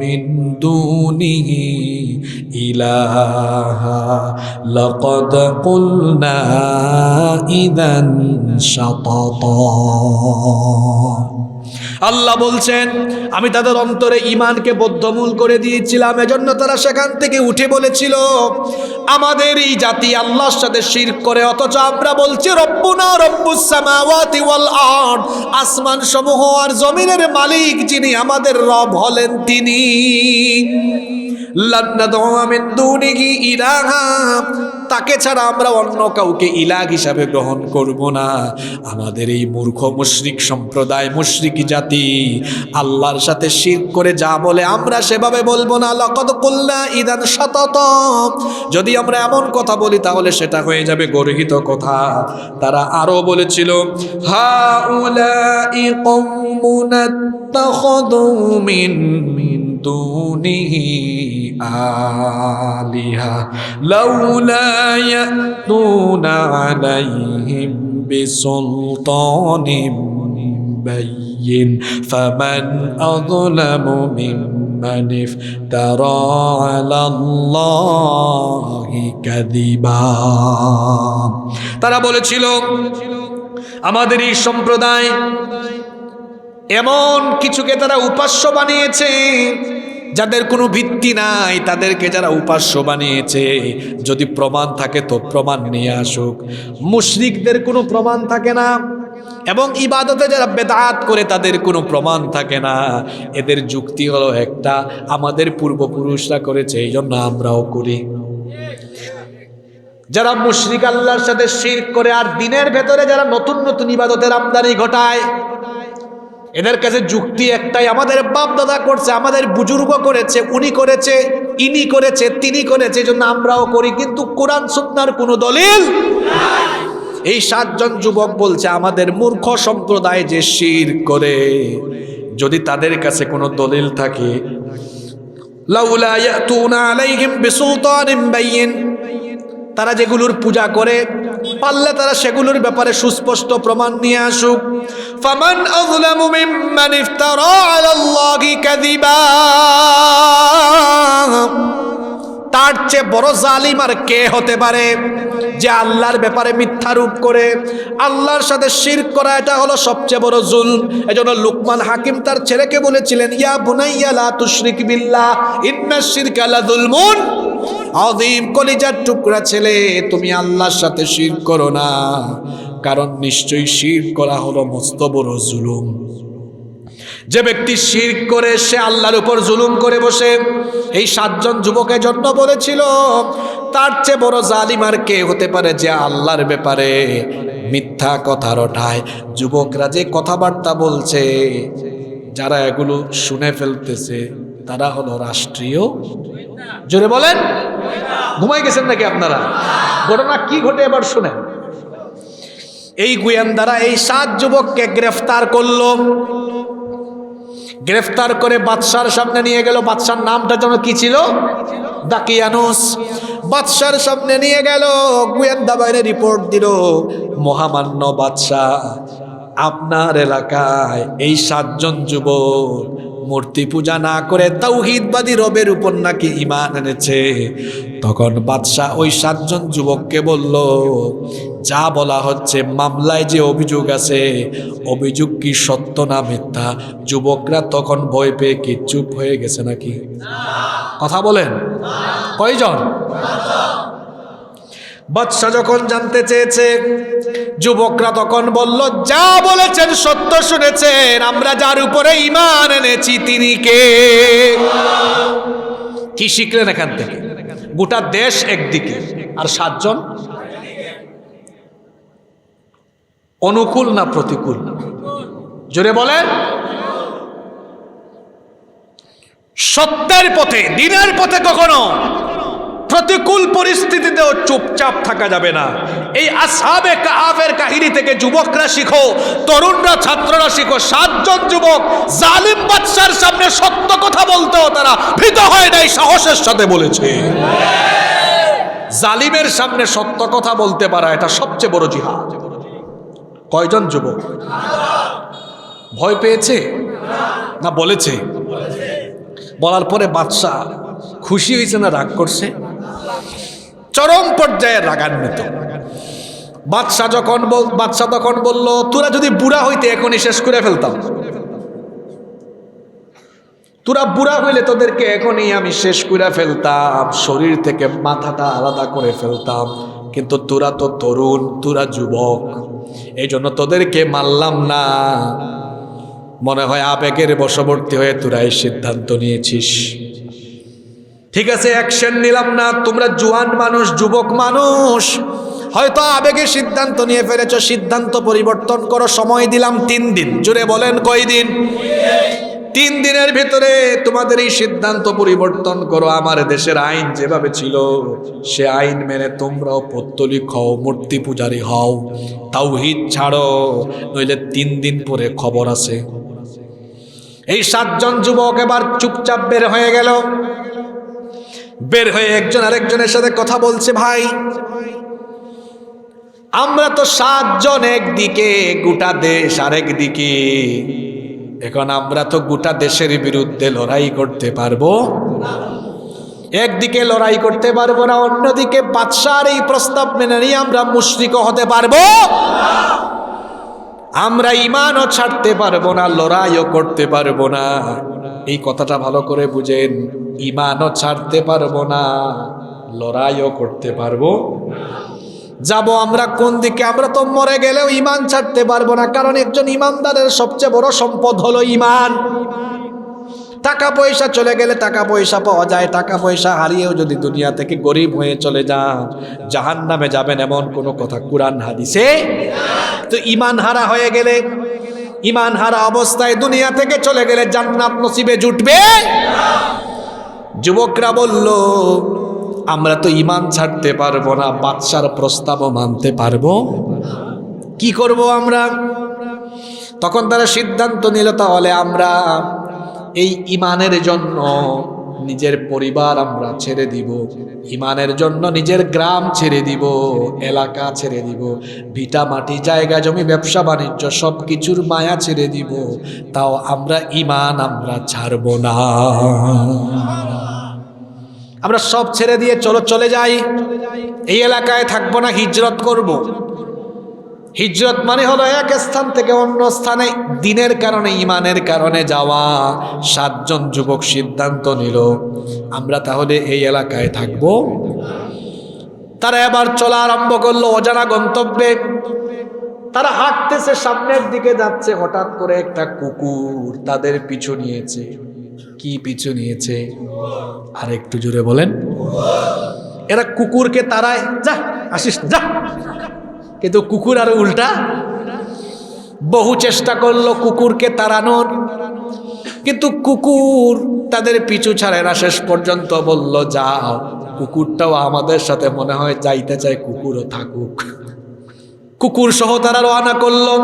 মিন দুনিহি ইলাহা লাকাদ কুলনা ইযান শাতাতা। আল্লাহ বলছেন, আমি তাদের অন্তরে ঈমানকে বদ্ধমূল করে দিয়েছিলাম, এজন্য তারা সেখান থেকে উঠে বলেছিল আমাদের এই জাতি আল্লাহর সাথে শিরক করে, অথচ আমরা বলছি রব্বুনা রব্বুস সামাওয়াতি ওয়াল আরদ, আসমান সমূহ আর জমিনের মালিক যিনি আমাদের রব হলেন তিনি। লান নাদউ মিন দুনিহি ইলাহা, তাকে ছাড়া আমরা অন্য কাউকে ইলাহ হিসাবে গ্রহণ করব না। আমাদের এই মূর্খ মুশরিক সম্প্রদায়, মুশরিক জাতি আল্লাহর সাথে শিরক করে যা বলে আমরা সেভাবে বলবো না। লাকাদ কুলনা ইযান শাতাতা, যদি আমরা এমন কথা বলি তাহলে সেটা হয়ে যাবে গর্হিত কথা। তারা আরো বলেছিল, হাউলাই কওমুন ইত্তাখাযু মিন দুনিহি আলিহা লাউলা ইয়াতুনা আলাইহিম বিসুলতানিম বাইয়িন ফামান আযলামু মিম্মান ইফতারা আলাল্লাহি কাযিবা। তারা বলেছিল আমাদের এই সম্প্রদায় এমন কিছুকে তারা উপাস্য বানিয়েছে যাদের কোনো ভিত্তি নাই, তাদেরকে যারা উপাস্য বানিয়েছে, যদি প্রমাণ থাকে তো প্রমাণ নিয়ে আসুক। মুশরিকদের কোনো প্রমাণ থাকে না, এবং ইবাদতে যারা বেদাত করে তাদের কোনো প্রমাণ থাকে না। এদের যুক্তি হলো একটা, আমাদের পূর্বপুরুষরা করেছে এই জন্য আমরাও করি। যারা মুশরিক আল্লাহর সাথে শিরক করে আর দিনের ভেতরে যারা নতুন নতুন ইবাদতের আমদানি ঘটায়, এদের কাছে যুক্তি একটাই, আমাদের বাপ দাদা করছে, আমাদের বুজুর্গ করেছে, উনি করেছে, ইনি করেছে, তিনি করেছে, এই জন্য আমরাও করি। কিন্তু কোরআন সুন্নাহর কোনো দলিল নাই। এই 7 জন যুবক বলছে আমাদের মূর্খ সম্প্রদায় যে শিরক করে, যদি তাদের কাছে কোনো দলিল থাকে, লাউলা ইয়াতুনা আলাইহিম বিসুলতানিম বাইয়িন, তারা যেগুলোর পূজা করে পারলে তারা সেগুলোর ব্যাপারে সুস্পষ্ট প্রমাণ নিয়ে আসুক। ফামান আযলামু মিম্মান ইফতারা আলাল্লাহি কাযিবা, তার চেয়ে বড় জালিম আর কে হতে পারে যে আল্লাহর ব্যাপারে মিথ্যারোপ করে। আল্লাহর সাথে শিরক করা এটা হলো সবচেয়ে বড় জুলম। এজন্য লুকমান হাকিম তার ছেলেকে বলেছিলেন, ইয়া বুনাইয়া লা তুশরিক বিল্লাহ ইন্নাশ শিরকা লাযুলমুন আযীম। কলিজার টুকরা ছেলে, তুমি আল্লাহর সাথে শিরক করো না, কারণ নিশ্চয়ই শিরক করা হলো মস্ত বড় জুলুম। যে ব্যক্তি শিরক করে সে আল্লাহর উপর জুলুম করে বসে। এই 7 জন যুবকের জন্য বলেছিল তার চেয়ে বড় জালিম আর কে হতে পারে যে আল্লাহর ব্যাপারে মিথ্যা কথা রটায়। যুবকরা যে কথাবার্তা বলছে, যারা এগুলো শুনে ফেলতেছে তারা হলো রাষ্ট্রীয়, জোরে বলেন, ঘুমাই গেছেন নাকি আপনারা? ঘটনা কি ঘটে এবার শুনেন। এই গোয়েন্দারা এই 7 যুবককে গ্রেফতার করলো। গ্রেফতার করে বাদশার সামনে নিয়ে গেল। বাদশার নামটা যেন কি ছিল? দাকিয়ানুস। বাদশার সামনে নিয়ে গেল, গোয়েন্দা বাহিনী রিপোর্ট দিল, মহামান্য বাদশাহ, আপনার এলাকায় এই 7 জন যুবক মূর্তি পূজা না করে তাওহীদবাদী রবের উপর নাকি ঈমান এনেছে। তখন বাদশাহ ওই 7 জন যুবককে বলল, যা বলা হচ্ছে মামলায় যে অভিযোগ আছে, অভিযোগ কি সত্য না মিথ্যা? যুবকরা তখন ভয় পেয়ে কি চুপ হয়ে গেছে নাকি? কথা বলেন, কয়জন? বাদশা যখন জানতে চেয়েছে, যুবকরা তখন বলল, যা বলেছেন সত্য শুনেছেন, আমরা যার উপরে ঈমান এনেছি তিনি কে? কি শিখলেন এখান থেকে? গোটা দেশ একদিকে আর 7 জন অনুকূল না প্রতিকূল? জোরে বলেন। সত্যের পথে, দিনের পথে কখনো প্রতিকূল পরিস্থিতিতেও চুপচাপ থাকা যাবে না। এই আসহাবে কাহাফের কাহিনী থেকে যুবকরা শিখো, তরুণরা ছাত্ররা শিখো। 7 জন যুবক জালিম বাদশার সামনে সত্য কথা বলতেও তারা ভীত হয় নাই, সাহসের সাথে বলেছে। জালিমের সামনে সত্য কথা বলতে পারা এটা সবচেয়ে বড় জিহাদ। কয়জন যুবক ভয় পেয়েছে না বলেছে? বলার পরে বাদশা খুশি হয়েছে না রাগ করছে? চরম পর্যায়ে রাগান্বিত। বাদশা তখন বলল, তোরা যদি বুড়া হইতে এখনই শেষ করে ফেলতাম। তোরা বুড়া হইলে তোদেরকে এখনই আমি শেষ করে ফেলতাম, শরীর থেকে মাথাটা আলাদা করে ফেলতাম। কিন্তু তোরা তো তরুণ, তোরা যুবক, এই জন্য তোদেরকে মারলাম না। মনে হয় আবেগের বশবর্তী হয়ে তোরা এই সিদ্ধান্ত নিয়েছিস। ঠিক আছে, অ্যাকশন নিলাম না। তোমরা জোয়ান মানুষ, যুবক মানুষ, হয়তো আবেগে সিদ্ধান্ত নিয়ে ফেলেছ। সিদ্ধান্ত পরিবর্তন করো, সময় দিলাম 3 দিন। জোরে বলেন কয়দিন? 3 দিনের ভিতরে তোমাদের এই সিদ্ধান্ত পরিবর্তন করো। আমার দেশের আইন যেভাবে ছিল সে আইন মেনে তোমরাও পৌত্তলিক হও, মূর্তি পূজারী হও, তাওহীদ ছাড়ো, নইলে 3 দিন পরে খবর আছে। এই 7 জন যুবক এবার চুপচাপ বের হয়ে গেল। বের হয়ে একজন আরেকজনের সাথে কথা বলছে, ভাই আমরা তো 7 জন একদিকে, গোটা দেশ আরেক দিকে। এখন আমরা তো গোটা দেশের বিরুদ্ধে লড়াই করতে পারবো? একদিকে লড়াই করতে পারবো না, অন্যদিকে বাদশার এই প্রস্তাব মেনে নিয়ে আমরা মুশরিক হতে পারবো? আমরা ঈমানও ছাড়তে পারবো না, লড়াইও করতে পারবো না। এই কথাটা ভালো করে বুঝেন, ঈমানও ছাড়তে পারবো না, লড়াইও করতে পারবো। যাব আমরা কোন দিকে? আমরা তো মরে গেলেও ঈমান ছাড়তে পারবো না, কারণ একজন ঈমানদারের সবচেয়ে বড় সম্পদ হলো ঈমান। টাকা পয়সা চলে গেলে টাকা পয়সা পাওয়া যায়, টাকা পয়সা হারিয়েও যদি দুনিয়া থেকে গরিব হয়ে চলে যান জাহান্নামে যাবেন, এমন কোনো কথা কুরআন হাদিসে। তো ঈমান হারা হয়ে গেলে, ঈমান হারা অবস্থায় দুনিয়া থেকে চলে গেলে জান্নাত নসিবে জুটবে? যুবকরা বলল, আমরা তো ঈমান ছাড়তে পারবো না, বাদশার প্রস্তাবও মানতে পারবো, কি করব আমরা? তখন তারা সিদ্ধান্ত নিল, তাহলে আমরা এই ঈমানের জন্য নিজের পরিবার আমরা ছেড়ে দিব, ঈমানের জন্য নিজের গ্রাম ছেড়ে দিব, এলাকা ছেড়ে দিব, ভিটা মাটি জায়গা জমি ব্যবসা বাণিজ্য সব কিছুর মায়া ছেড়ে দিব, তাও আমরা ঈমান আমরা ছাড়ব না। আমরা সব ছেড়ে দিয়ে চলে যাই, এই এলাকায় থাকবো না, হিজরত করব। হিজরত মানে হলো এক স্থান থেকে অন্য স্থানে দ্বীনের কারণে, ঈমানের কারণে যাওয়া। 7 জন যুবক সিদ্ধান্ত নিল, আমরা তাহলে এই এলাকায় থাকবো। তারা এবার চলা আরম্ভ করলো অজানা গন্তব্যে। তারা হাঁটতেছে, সামনের দিকে যাচ্ছে, হঠাৎ করে একটা কুকুর তাদের পিছু নিয়েছে। কি পিছু নিয়েছে? আর একটু জোরে বলেন। এরা কুকুরকে তাড়ায়, যা আসিস যা, কিন্তু কুকুর আর উল্টা। বহু চেষ্টা করলো কুকুরকে তাড়ানোর, কিন্তু কুকুর তাদের পিছু ছাড়ে না। শেষ পর্যন্ত বলল, যাও। কুকুরটাও আমাদের সাথে মনে হয় যাইতে চায়, কুকুরও থাকুক। কুকুর সহ তারা রওনা করলো।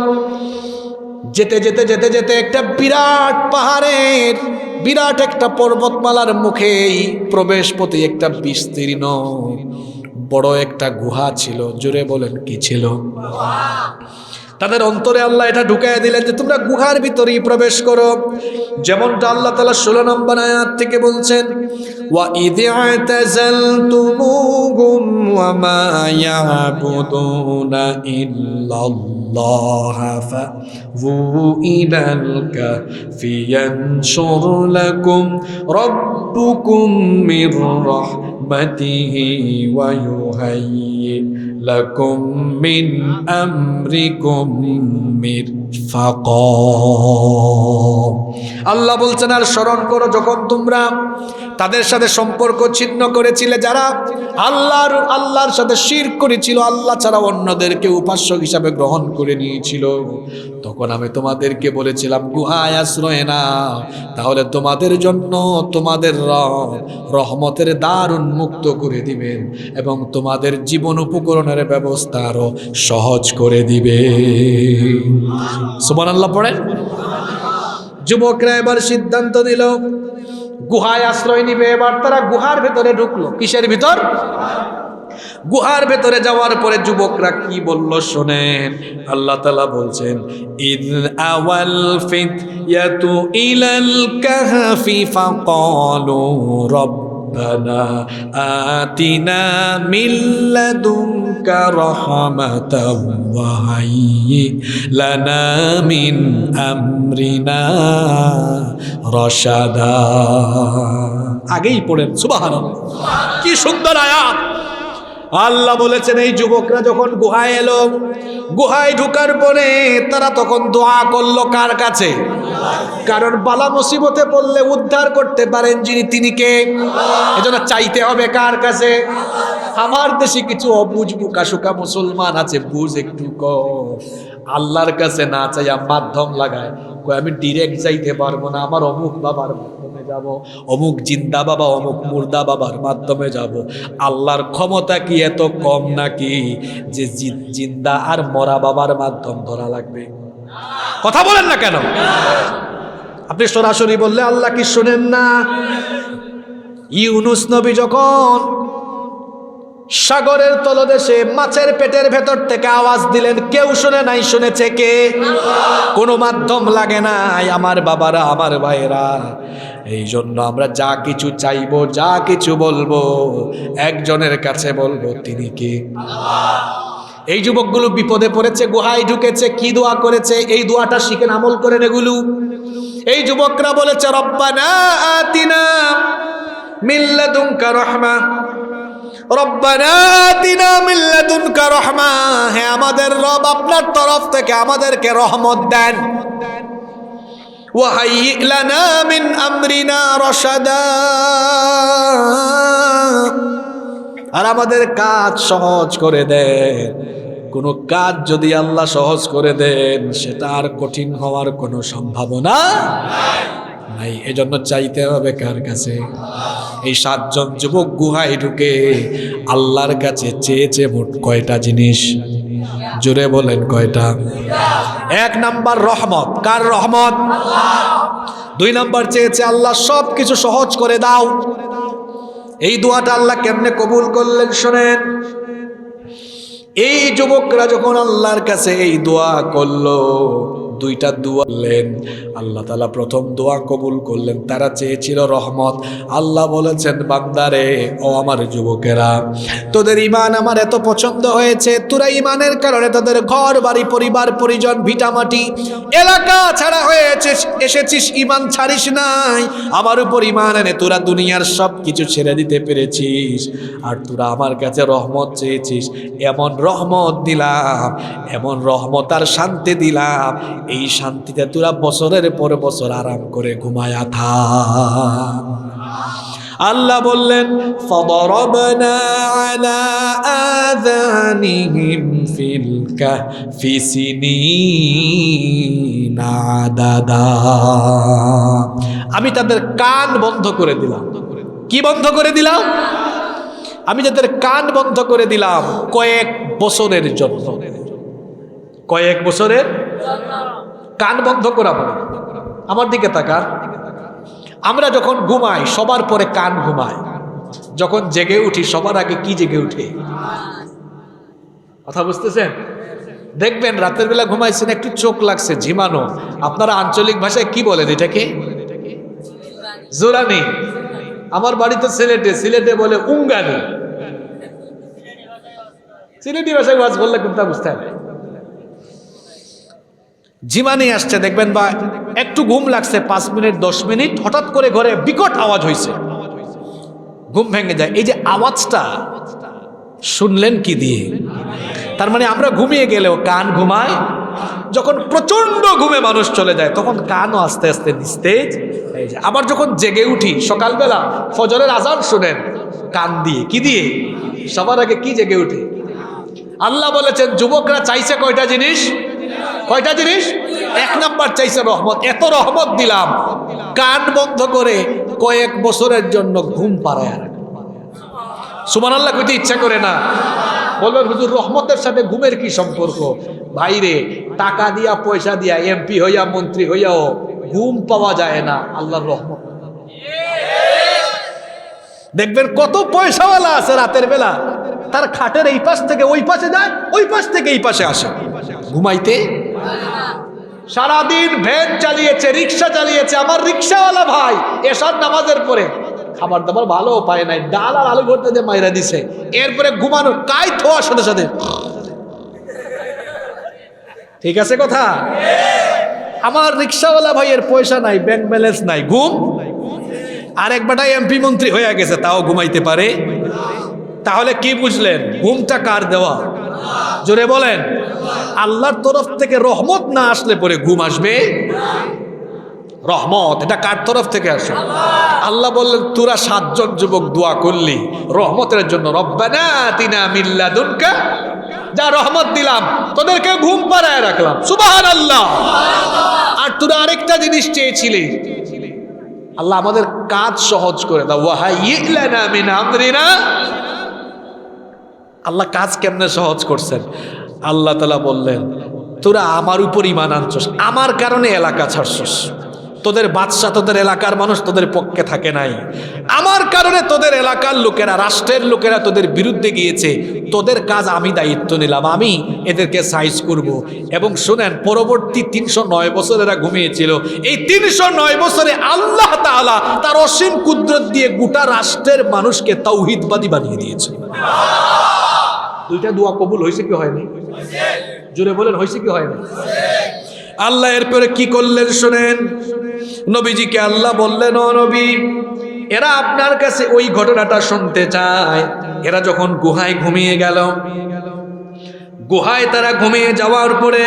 যেতে যেতে যেতে যেতে একটা বিরাট পাহাড়ের, বিরাট একটা পর্বতমালার মুখেই প্রবেশপথে একটা বিস্তীর্ণ বড় একটা গুহা ছিল। জোরে বলেন, কি ছিল? তাদের অন্তরে আল্লাহ এটা ঢুকাইয়া দিলেন যে তোমরা গুহার ভিতরেই প্রবেশ করো। যেমনটা আল্লাহ তাআলা 16 নম্বর আয়াত থেকে বলছেন, ওয়া ইয আ'তাযালতুমুহুম ওয়া মা ইয়াবুদুনা ইল্লাল্লাহ ফাযু ইলাল কাহফি ইয়ানশুর লাকুম রাব্বুকুম মির রাহমাতিহি ওয়া ইউহায়্যি লাকুম মিন আমরিকুম মিরফাকা। আল্লাহ বলছেন, আর স্মরণ করো যখন তোমরা তাদের সাথে সম্পর্ক ছিন্ন করেছিলে, যারা আল্লাহর সাথে শিরক করেছিল, আল্লাহ ছাড়া অন্যদেরকে উপাস্য হিসাবে গ্রহণ করে নিয়েছিল, তখন আমি তোমাদেরকে বলেছিলাম গুহায় আশ্রয় নাও, তাহলে তোমাদের জন্য তোমাদের রহমতের দ্বার উন্মুক্ত করে দিবেন এবং তোমাদের জীবন উপকরণের ব্যবস্থা আরো সহজ করে দিবে। সুবহানাল্লাহ পড়েন। যুবকরা এবার সিদ্ধান্ত নিল গুহায় আশ্রয় নিবে। এবার তারা গুহার ভেতরে ঢুকলো। কিসের ভিতর? গুহার ভেতরে যাওয়ার পরে যুবকরা কি বলল শোনেন। আল্লাহ তাআলা বলছেন ইদ আওয়াল ফিতয়াতু ইলাল কাহফি ফাকালু রব্বানা আতিনা মিন লাদুনকা রাহমাতাও ওয়া হায়্যি লানা মিন আমরিনা রাশাদা। আগেই পড়েন সুবহানাল্লাহ। কি সুন্দর আয়াত। আল্লাহ বলেছেন এই যুবকরা যখন গুহায় এলো, গুহায় ঢুকার পরে তারা তখন দোয়া করলো কার কাছে? কারণ বালা মুসিবতে পড়লে উদ্ধার করতে পারেন যিনি, তিনি কে? এজন্য চাইতে হবে কার কাছে? আমার দেশে কিছু অবুঝ বুকাশুকা মুসলমান আছে, বুঝ একটু কম, আল্লাহর কাছে না চাইয়া মাধ্যম লাগায়, আমি ডিরেক্ট যাইতে পারবো না, আমার অমুক বাবার মাধ্যমে যাব, অমুক জিন্দা বাবা অমুক মুর্দা বাবার মাধ্যমে যাব। আল্লাহর ক্ষমতা কি এত কম নাকি যে জিন্দা আর মরা বাবার মাধ্যম ধরা লাগবে? কথা বলেন না কেন? আপনি সরাসরি বললে আল্লাহ কি শোনেন না? ইউনুস নবী যখন সাগরের তলদেশে মাছের পেটের ভেতর থেকে আওয়াজ দিলেন, কেউ শুনে নাই, শুনেছে কে? কোনো মাধ্যম লাগে নাই। আমার বাবারা, আমার ভাইয়েরা, এই জন্য আমরা যা কিছু চাইবো, যা কিছু বলবো, একজনের কাছে বলবো, তিনি কে? এই যুবকগুলো বিপদে পড়েছে, গুহায় ঢুকেছে, কি দোয়া করেছে? এই দোয়াটা শিখেন, আমল করেন এগুলো। এই যুবকরা বলেছে রব্বানা আতিনা মিন লাদুনকা রাহমা, রব্বানা আতিনা মিন লাদুনকা রাহমা, হে আমাদের রব, আপনার তরফ থেকে আমাদেরকে রহমত দেন। ওয়া হায়্যি লানা মিন আমরিনা রাশাদা, আর আমাদের কাজ সহজ করে দেন। কোনো কাজ যদি আল্লাহ সহজ করে দেন, সেটা আর কঠিন হওয়ার কোনো সম্ভাবনা নাই। এজন্য চাইতে হবে কার কাছে? এই 7 জন যুবক গুহায় ঢুকে আল্লাহর কাছে চেয়েছে মোট কয়টা জিনিস? জোরে বলেন কয়টা? 1 নাম্বার রহমত। কার রহমত? 2 নাম্বার চেয়েছে আল্লাহ সব কিছু সহজ করে দাও। এই দোয়াটা আল্লাহ কেমনে কবুল করলেন শোনেন। এই যুবকরা যখন আল্লাহর কাছে এই দোয়া করলো, 2টা দোয়া করলেন, আল্লাহ তাআলা প্রথম দোয়া কবুল করলেন। তারা চেয়েছিল রহমত। আল্লাহ বলেছেন বান্দারে, ও আমার যুবকেরা, তোদের ঈমান আমার এত পছন্দ হয়েছে, তোরা ঈমানের কারণে তাদের ঘর বাড়ি পরিবার পরিজন ভিটামাটি এলাকা ছাড়া হয়েছে, এসেছিস, ঈমান ছাড়িস নাই। আমার উপর ঈমান এনে তোরা দুনিয়ার সব কিছু ছেড়ে দিতে পেরেছিস, আর তোরা আমার কাছে রহমত চেয়েছিস। এমন রহমত দিলাম, এমন রহমত আর শান্তি দিলাম, এই শান্তিতে তোরা বছরের পর বছর আরাম করে ঘুমায়া থাক। আল্লাহ বললেন ফাদরাবনা আলা আযানিহিম ফিল কাহফি সিনিনা আদাদা, আমি তাদের কান বন্ধ করে দিলাম। কি বন্ধ করে দিলাম? আমি তাদের কান বন্ধ করে দিলাম কয়েক বছরের জন্য। কয়েক বছরের কান বন্ধ করা বলে। আমার দিকে তাকান। আমরা যখন ঘুমাই সবার পরে কান ঘুমায়, যখন জেগে উঠি সবার আগে কি জেগে উঠে? কথা বুঝতেছেন? দেখবেন রাতের বেলা ঘুমাইছেন, একটু চোখ লাগছে, ঝিমানো, আপনারা আঞ্চলিক ভাষায় কি বলেন এটাকে? জোরানি। আমার বাড়িতে সিলেটে বলে উঙ্গানি। সিলেটি ভাষায় ওয়াজ বললে কোনটা বুঝতে হবে? ঝিমানি আসছে দেখবেন, বা একটু ঘুম লাগছে 5 মিনিট 10 মিনিট, হঠাৎ করে ঘরে বিকট আওয়াজ হয়েছে, ঘুম ভেঙে যায়। এই যে আওয়াজটা শুনলেন কি দিয়ে? তার মানে আমরা ঘুমিয়ে গেলেও কান ঘুমায়। যখন প্রচন্ড ঘুমে মানুষ চলে যায়, তখন কানও আস্তে আস্তে নিস্তেজ হয়ে যায়। আবার যখন জেগে উঠি সকালবেলা ফজরের আজান শুনেন কান দিয়ে, কি দিয়ে? সবার আগে কি জেগে উঠে? আল্লাহ বলেছেন যুবকরা চাইছে কয়টা জিনিস? কয়টা জিনিস? এক নাম্বার চাইছে রহমত। এত রহমত দিলাম, কান বন্ধ করে কয়েক বছরের জন্য ঘুম পাড়ায় রাখলাম। সুবহানাল্লাহ কইতে ইচ্ছা করে না? বলবেন হুজুর রহমতের সাথে ঘুমের কি সম্পর্ক? ভাইরে, টাকা দিয়া পয়সা দিয়া এমপি হইয়া মন্ত্রী হইয়াও ঘুম পাওয়া যায় না আল্লাহর রহমত। দেখবেন কত পয়সাওয়ালা আছে রাতের বেলা তার খাটের এই পাশ থেকে ওই পাশে যায়, ওই পাশ থেকে এই পাশে আসে ঘুমাইতে। সারাদিন ভ্যান চালিয়েছে, রিক্সা চালিয়েছে। আমার রিক্সাওয়ালা ভাই এশার নামাজের পরে খাবার দাবার ভালো পায় নাই, ডাল আর আলু ভর্তা দিয়ে মাইরা দিছে, এরপরে ঘুমানো কাইত হওয়ার সাথে সাথে। ঠিক আছে কথা? আমার রিক্সাওয়ালা ভাইয়ের পয়সা নাই, ব্যাংক ব্যালেন্স নাই, ঘুম। আর এক বেটা এমপি মন্ত্রী হয়ে গেছে, তাও ঘুমাইতে পারে। তাহলে কি বুঝলেন? ঘুমটা কার দেওয়া? জোরে বলেন। আল্লাহর তরফ থেকে রহমত না আসলে পরে ঘুম আসবে? রহমত এটা কার তরফ থেকে আসে? আল্লাহ বললেন তোরা 7 জন যুবক দোয়া করলি রহমতের জন্য, রব্বানা আতিনা মিন লাদুনকা, যা রহমত দিলাম তোদেরকে ঘুম পাড়ায় রাখলাম। সুবহানাল্লাহ। আর তোরা আরেকটা জিনিস চেয়েছিলি, আল্লাহ আমাদের কাজ সহজ করে দাও। ওয়াহাইয়্ লানা মিন আমরিনা। আল্লাহ কাজ কেমনে সহজ করছেন? আল্লাহ তাআলা বললেন তোরা আমার উপর ঈমান আনছস, আমার কারণে এলাকা ছাড়ছস। তোদের বাদশা, তোদের এলাকার মানুষ তোদের পক্ষে থাকে নাই, আমার কারণে তোদের এলাকার লোকেরা, রাষ্ট্রের লোকেরা তোদের বিরুদ্ধে গিয়েছে। তোদের কাজ আমি দায়িত্ব নিলাম, আমি এদেরকে সাইজ করব। এবং শুনেন, পরবর্তী 309 বছর এরা ঘুমিয়েছিল। এই 309 বছরে আল্লাহ তাআলা তার অসীম কুদরত দিয়ে গোটা রাষ্ট্রের মানুষকে তাওহীদবাদী বানিয়ে দিয়েছে। দুইটা দোয়া কবুল হয়েছে কি হয়নি? জোরে বলেন, হয়েছে কি হয়নি? আল্লাহ এরপরে কি করলেন শুনেন। নবীজিকে আল্লাহ বললেন, ও নবী, এরা আপনার কাছে ওই ঘটনাটা শুনতে চায়। এরা যখন গুহায় ঘুমিয়ে গেল, গুহায় তারা ঘুমিয়ে যাওয়ার পরে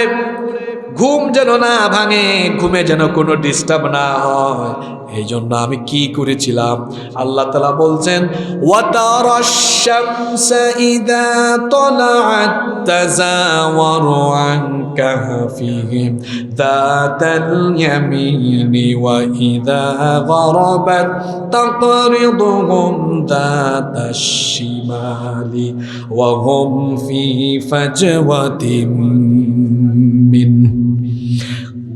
ঘুম যেন না ভাঙে, ঘুমে যেন কোনো ডিস্টার্ব না হয়, এই জন্য আমি কি করেছিলাম? আল্লাহ তাআলা বলছেন, ওয়াতারাশ শামসা ইযা তালাআত তাযাওয়ারু আন কাহফিহিম যাতাল ইয়ামিনি ওয়া ইযা গরাবাত তাকরিদুহুম যাতাশ শিমালি ওয়া হুম ফি ফাজওয়াতিন মিন।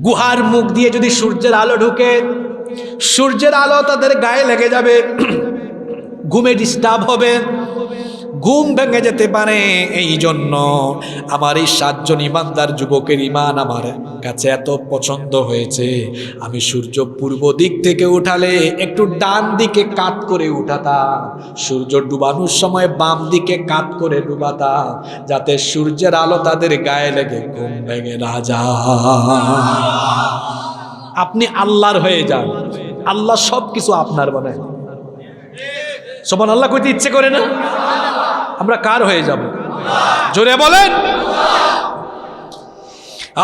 গুহার মুখ দিয়ে যদি সূর্যের আলো ঢুকে, সূর্যের আলো তাদের গায়ে লেগে যাবে, ঘুমে ডিস্টার্ব হবে, ঘুম ভেঙে যেতে পারে। এই জন্য আমার এই 7 জন ইমানদার যুবকের ইমান আমার কাছে এত পছন্দ হয়েছে, আমি সূর্য পূর্ব দিক থেকে উঠালে একটু ডান দিকে কাত করে উঠাতাম, সূর্য ডুবানোর সময় বাম দিকে কাত করে ডুবাতাম, যাতে সূর্যের আলো তাদের গায়ে লেগে ঘুম ভেঙে না যায়। আপনি আল্লাহর হয়ে যান, আল্লাহ সব কিছু আপনার বানায়। সুবহানাল্লাহ কইতে ইচ্ছে করে না? আমরা কার হয়ে যাব? জোরে বলেন।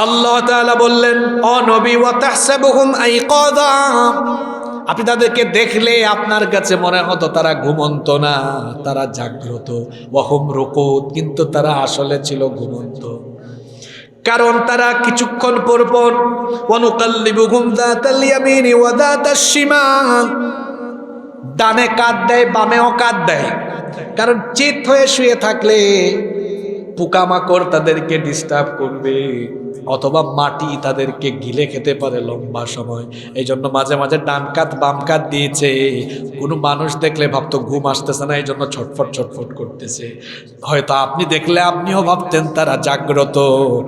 আল্লাহ তাআলা বললেন, ও নবী, ওয়া তাহসাবুহুম আইকাযা, আপনি তাদেরকে দেখলে আপনার কাছে মনে হতো তারা ঘুমন্ত না, তারা জাগ্রত। ওয়া হুম রুকুদ, কিন্তু তারা আসলে ছিল ঘুমন্ত। কারণ তারা কিছুক্ষণ পর পর ওয়া নুকাল্লিবুহুম যাতাল ইয়ামিনি ওয়া যাতাশ শিমাল, ডানে কাত দেয়, বামেও কাত দেয়। কারণ চিত হয়ে শুয়ে থাকলে পোকামাকড় তাদেরকে ডিস্টার্ব করবে, অথবা মাটি তাদেরকে গিলে খেতে পারে লম্বা সময়। এই জন্য মাঝে মাঝে ডান কাত বাম কাত দিয়েছে। কোনো মানুষ দেখলে ভাবতো ঘুম আসতেছে না, এই জন্য ছটফট ছটফট করতেছে। হয়তো আপনি দেখলে আপনিও ভাবতেন তারা জাগ্রত,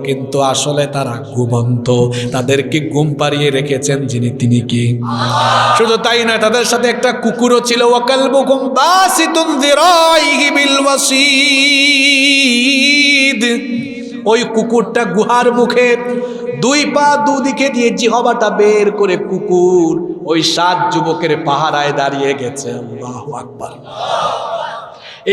কিন্তু আসলে তারা ঘুমন্ত। তাদেরকে ঘুম পাড়িয়ে রেখেছেন যিনি, তিনি কি? শুধু তাই না, তাদের সাথে একটা কুকুরও ছিল। ওয়াকালবুকুম বাসিতুন যিরাইহি বিল ওয়াসিদ, ওই কুকুরটা গুহার মুখে 2 পা দুদিকে দিয়ে জিহ্বাটা বের করে কুকুর ওই 7 যুবকের পাহারায় দাঁড়িয়ে গেছে। আল্লাহু আকবার।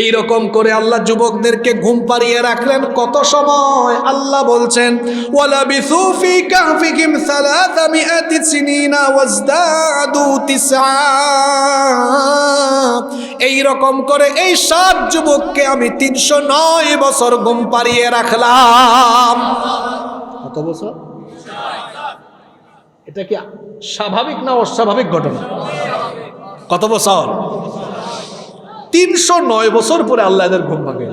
এই রকম করে আল্লাহ যুবকদেরকে ঘুম পাড়িয়ে রাখলেন কত সময়? আল্লাহ বলছেন ওয়ালা বিসু ফি কাহফিহিম 300 সিনিনা ওয়াজদাদু 9 এই রকম করে এই 7 যুবককে আমি 309 বছর ঘুম পাড়িয়ে রাখলাম। কত বছর? এটা কি স্বাভাবিক না অস্বাভাবিক ঘটনা? কত বছর? 309 বছর পরে আল্লাহ এদের ঘুম ভাঙে।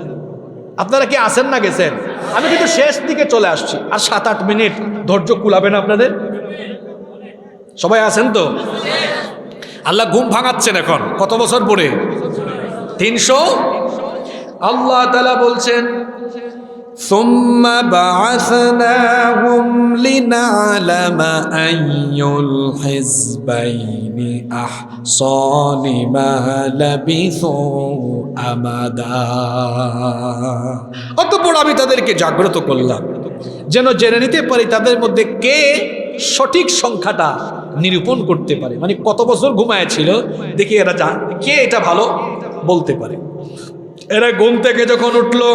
আপনারা কি আছেন না গেছেন? আমি কিন্তু শেষ দিকে চলে আসছি, আর 7-8 মিনিট ধৈর্য কুলাবে না আপনাদের? সবাই আছেন তো? আল্লাহ ঘুম ভাঙাচ্ছেন এখন কত বছর পরে? 300। আল্লাহ তাআলা বলছেন ثم بعثناهم لنعلم أي الحزبين أحصى لما لبثوا أمدا। অতঃপর আমি তাদেরকে জাগ্রত করলাম যেন জেনে নিতে পারি তাদের মধ্যে কে সঠিক সংখ্যাটা নিরূপণ করতে পারে, মানে কত বছর ঘুমায়েছিল দেখি এরা কে এটা ভালো বলতে পারে। এরা ঘুম থেকে যখন উঠলো,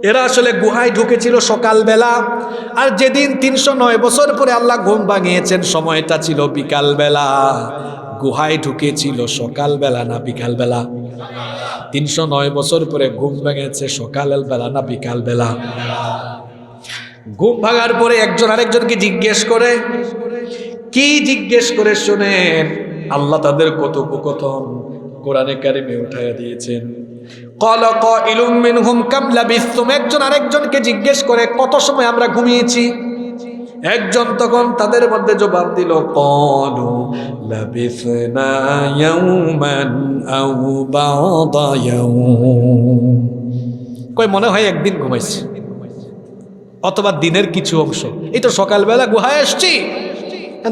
এরা আসলে গুহায় ঢুকেছিল সকালবেলা, আর যেদিন 309 বছর পরে আল্লাহ ঘুম ভাঙিয়েছেন সময়টা ছিল বিকালবেলা। গুহায় ঢুকেছিল সকালবেলা না বিকালবেলা? 309 বছর পরে ঘুম ভেঙেছে সকালবেলা না বিকালবেলা? ঘুম ভাঙার পরে একজন আরেকজনকে জিজ্ঞেস করে, কি জিজ্ঞেস করে শুনেন, আল্লাহ তাদের কথোপকথন কোরআনে কারিমে উঠাইয়া দিয়েছেন। ক্বালা কাইলুম মিনহুম কাম লাবিসতুম, একজন আরেকজনকে জিজ্ঞেস করে কত সময় আমরা ঘুমিয়েছি। একজন তখন তাদের মধ্যে জবাব দিল, ক্বালু লাবিসনা ইয়াওমান আও বা'দা ইয়াওম, কই মনে হয় একদিন ঘুমাইছি অথবা দিনের কিছু অংশ। এই তো সকালবেলা গুহায় আসছি,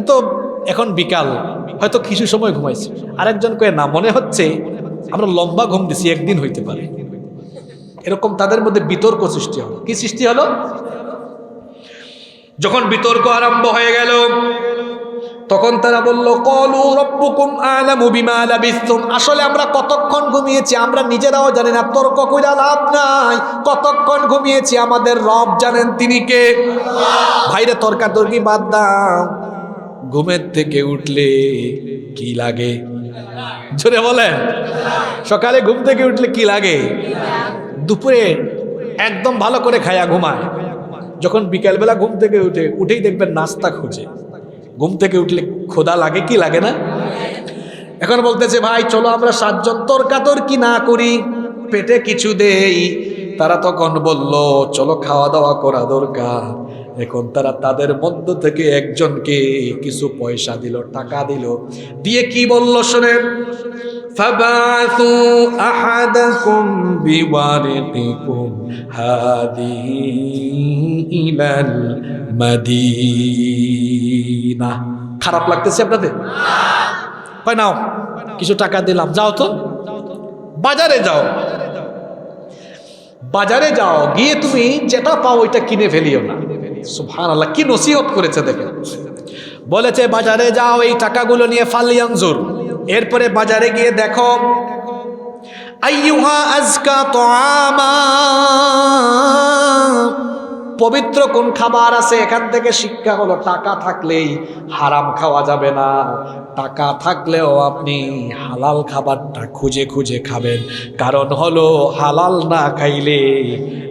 তো এখন বিকাল, হয়তো কিছু সময় ঘুমাইছি। আরেকজন কয়ে না, মনে হচ্ছে আমরা লম্বা ঘুম দিছি, একদিন হইতে পারে। এরকম তাদের মধ্যে বিতর্ক সৃষ্টি হলো। কি সৃষ্টি হলো? যখন বিতর্ক আরম্ভ হয়ে গেল তখন তারা বলল, ক্বালু রাব্বুকুম আ'লামু বিমা লাবিসতুম, আসলে আমরা কতক্ষণ ঘুমিয়েছি আমরা নিজেরাও জানি না, তর্ক কইরা লাভ নাই। কতক্ষণ ঘুমিয়েছি আমাদের রব জানেন, তিনি কে? ভাইরে তর্কাতর্কি বাদ দাও, ঘুমের থেকে উঠলে কি লাগে? জোরে বলেন। সকালে ঘুম থেকে উঠলে কি লাগে? দুপুরে একদম ভালো করে খায়া ঘুমায়। যখন বিকেলবেলা ঘুম থেকে উঠেই দেখবেন নাস্তা খুঁজে। ঘুম থেকে উঠলে ক্ষুধা লাগে কি লাগে না? এখন বলতেছে, ভাই চলো আমরা 7 জন তর্কাতর্কি না করি, পেটে কিছু দেই। তারা তখন বলল, চলো খাওয়া দাওয়া করা দরকার। এখন তারা তাদের মধ্য থেকে একজনকে কিছু পয়সা দিল, টাকা দিল, দিয়ে কি বলল শোনেন, ফাবাসু আহাদাকুম বিওয়ারিকিকুম হাদিহি ইলাল মাদিনা। খারাপ লাগতেছে আপনাদের? কয় নাও কিছু টাকা দিলাম, যাও তো বাজারে যাও, বাজারে যাও, গিয়ে তুমি যেটা পাও ওইটা কিনে ফেলিও না। সুবহানাল্লাহ, কি নসিহত করেছে দেখেন। বলেছে বাজারে যাও, এই টাকাগুলো নিয়ে ফালিয়ানজুর, এরপরে বাজারে গিয়ে দেখো আইয়ুহা আজকা তুআমা, পবিত্র কোন খাবার আছে। এখান থেকে শিক্ষা হলো টাকা থাকলেই হারাম খাওয়া যাবে না, টাকা থাকলেও আপনি হালাল খাবারটা খুঁজে খুঁজে খাবেন। কারণ হলো হালাল না খাইলে,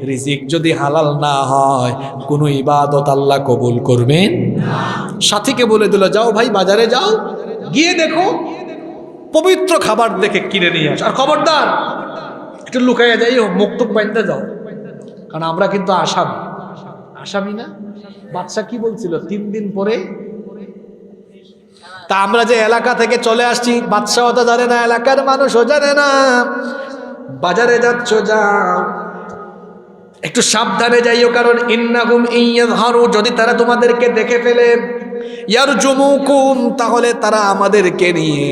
রিজিক যদি হালাল না হয়, কোনো ইবাদত আল্লাহ কবুল করবেন না। সাথীকে বলে দিল, যাও ভাই বাজারে যাও, গিয়ে দেখো পবিত্র খাবার দেখে কিনে নিয়ে আস, আর খবরদার একটু লুকাইয়া যাইও, মুখ টুক বাইন্দা যাও, কারণ আমরা কিন্তু আসামি না। বাদশা কি বলছিল 3 দিন পরে? তা আমরা যে এলাকা থেকে চলে আসছি, বাদশাও তো জানে না, এলাকার মানুষও জানে না। বাজারে যাচ্ছ যাও, একটু সাবধানে যাইও, কারণ ইন্নাহুম ইয়াযহারু, যদি তারা তোমাদেরকে দেখে ফেলে, ইয়ারজুমুকুম, তাহলে তারা আমাদেরকে নিয়ে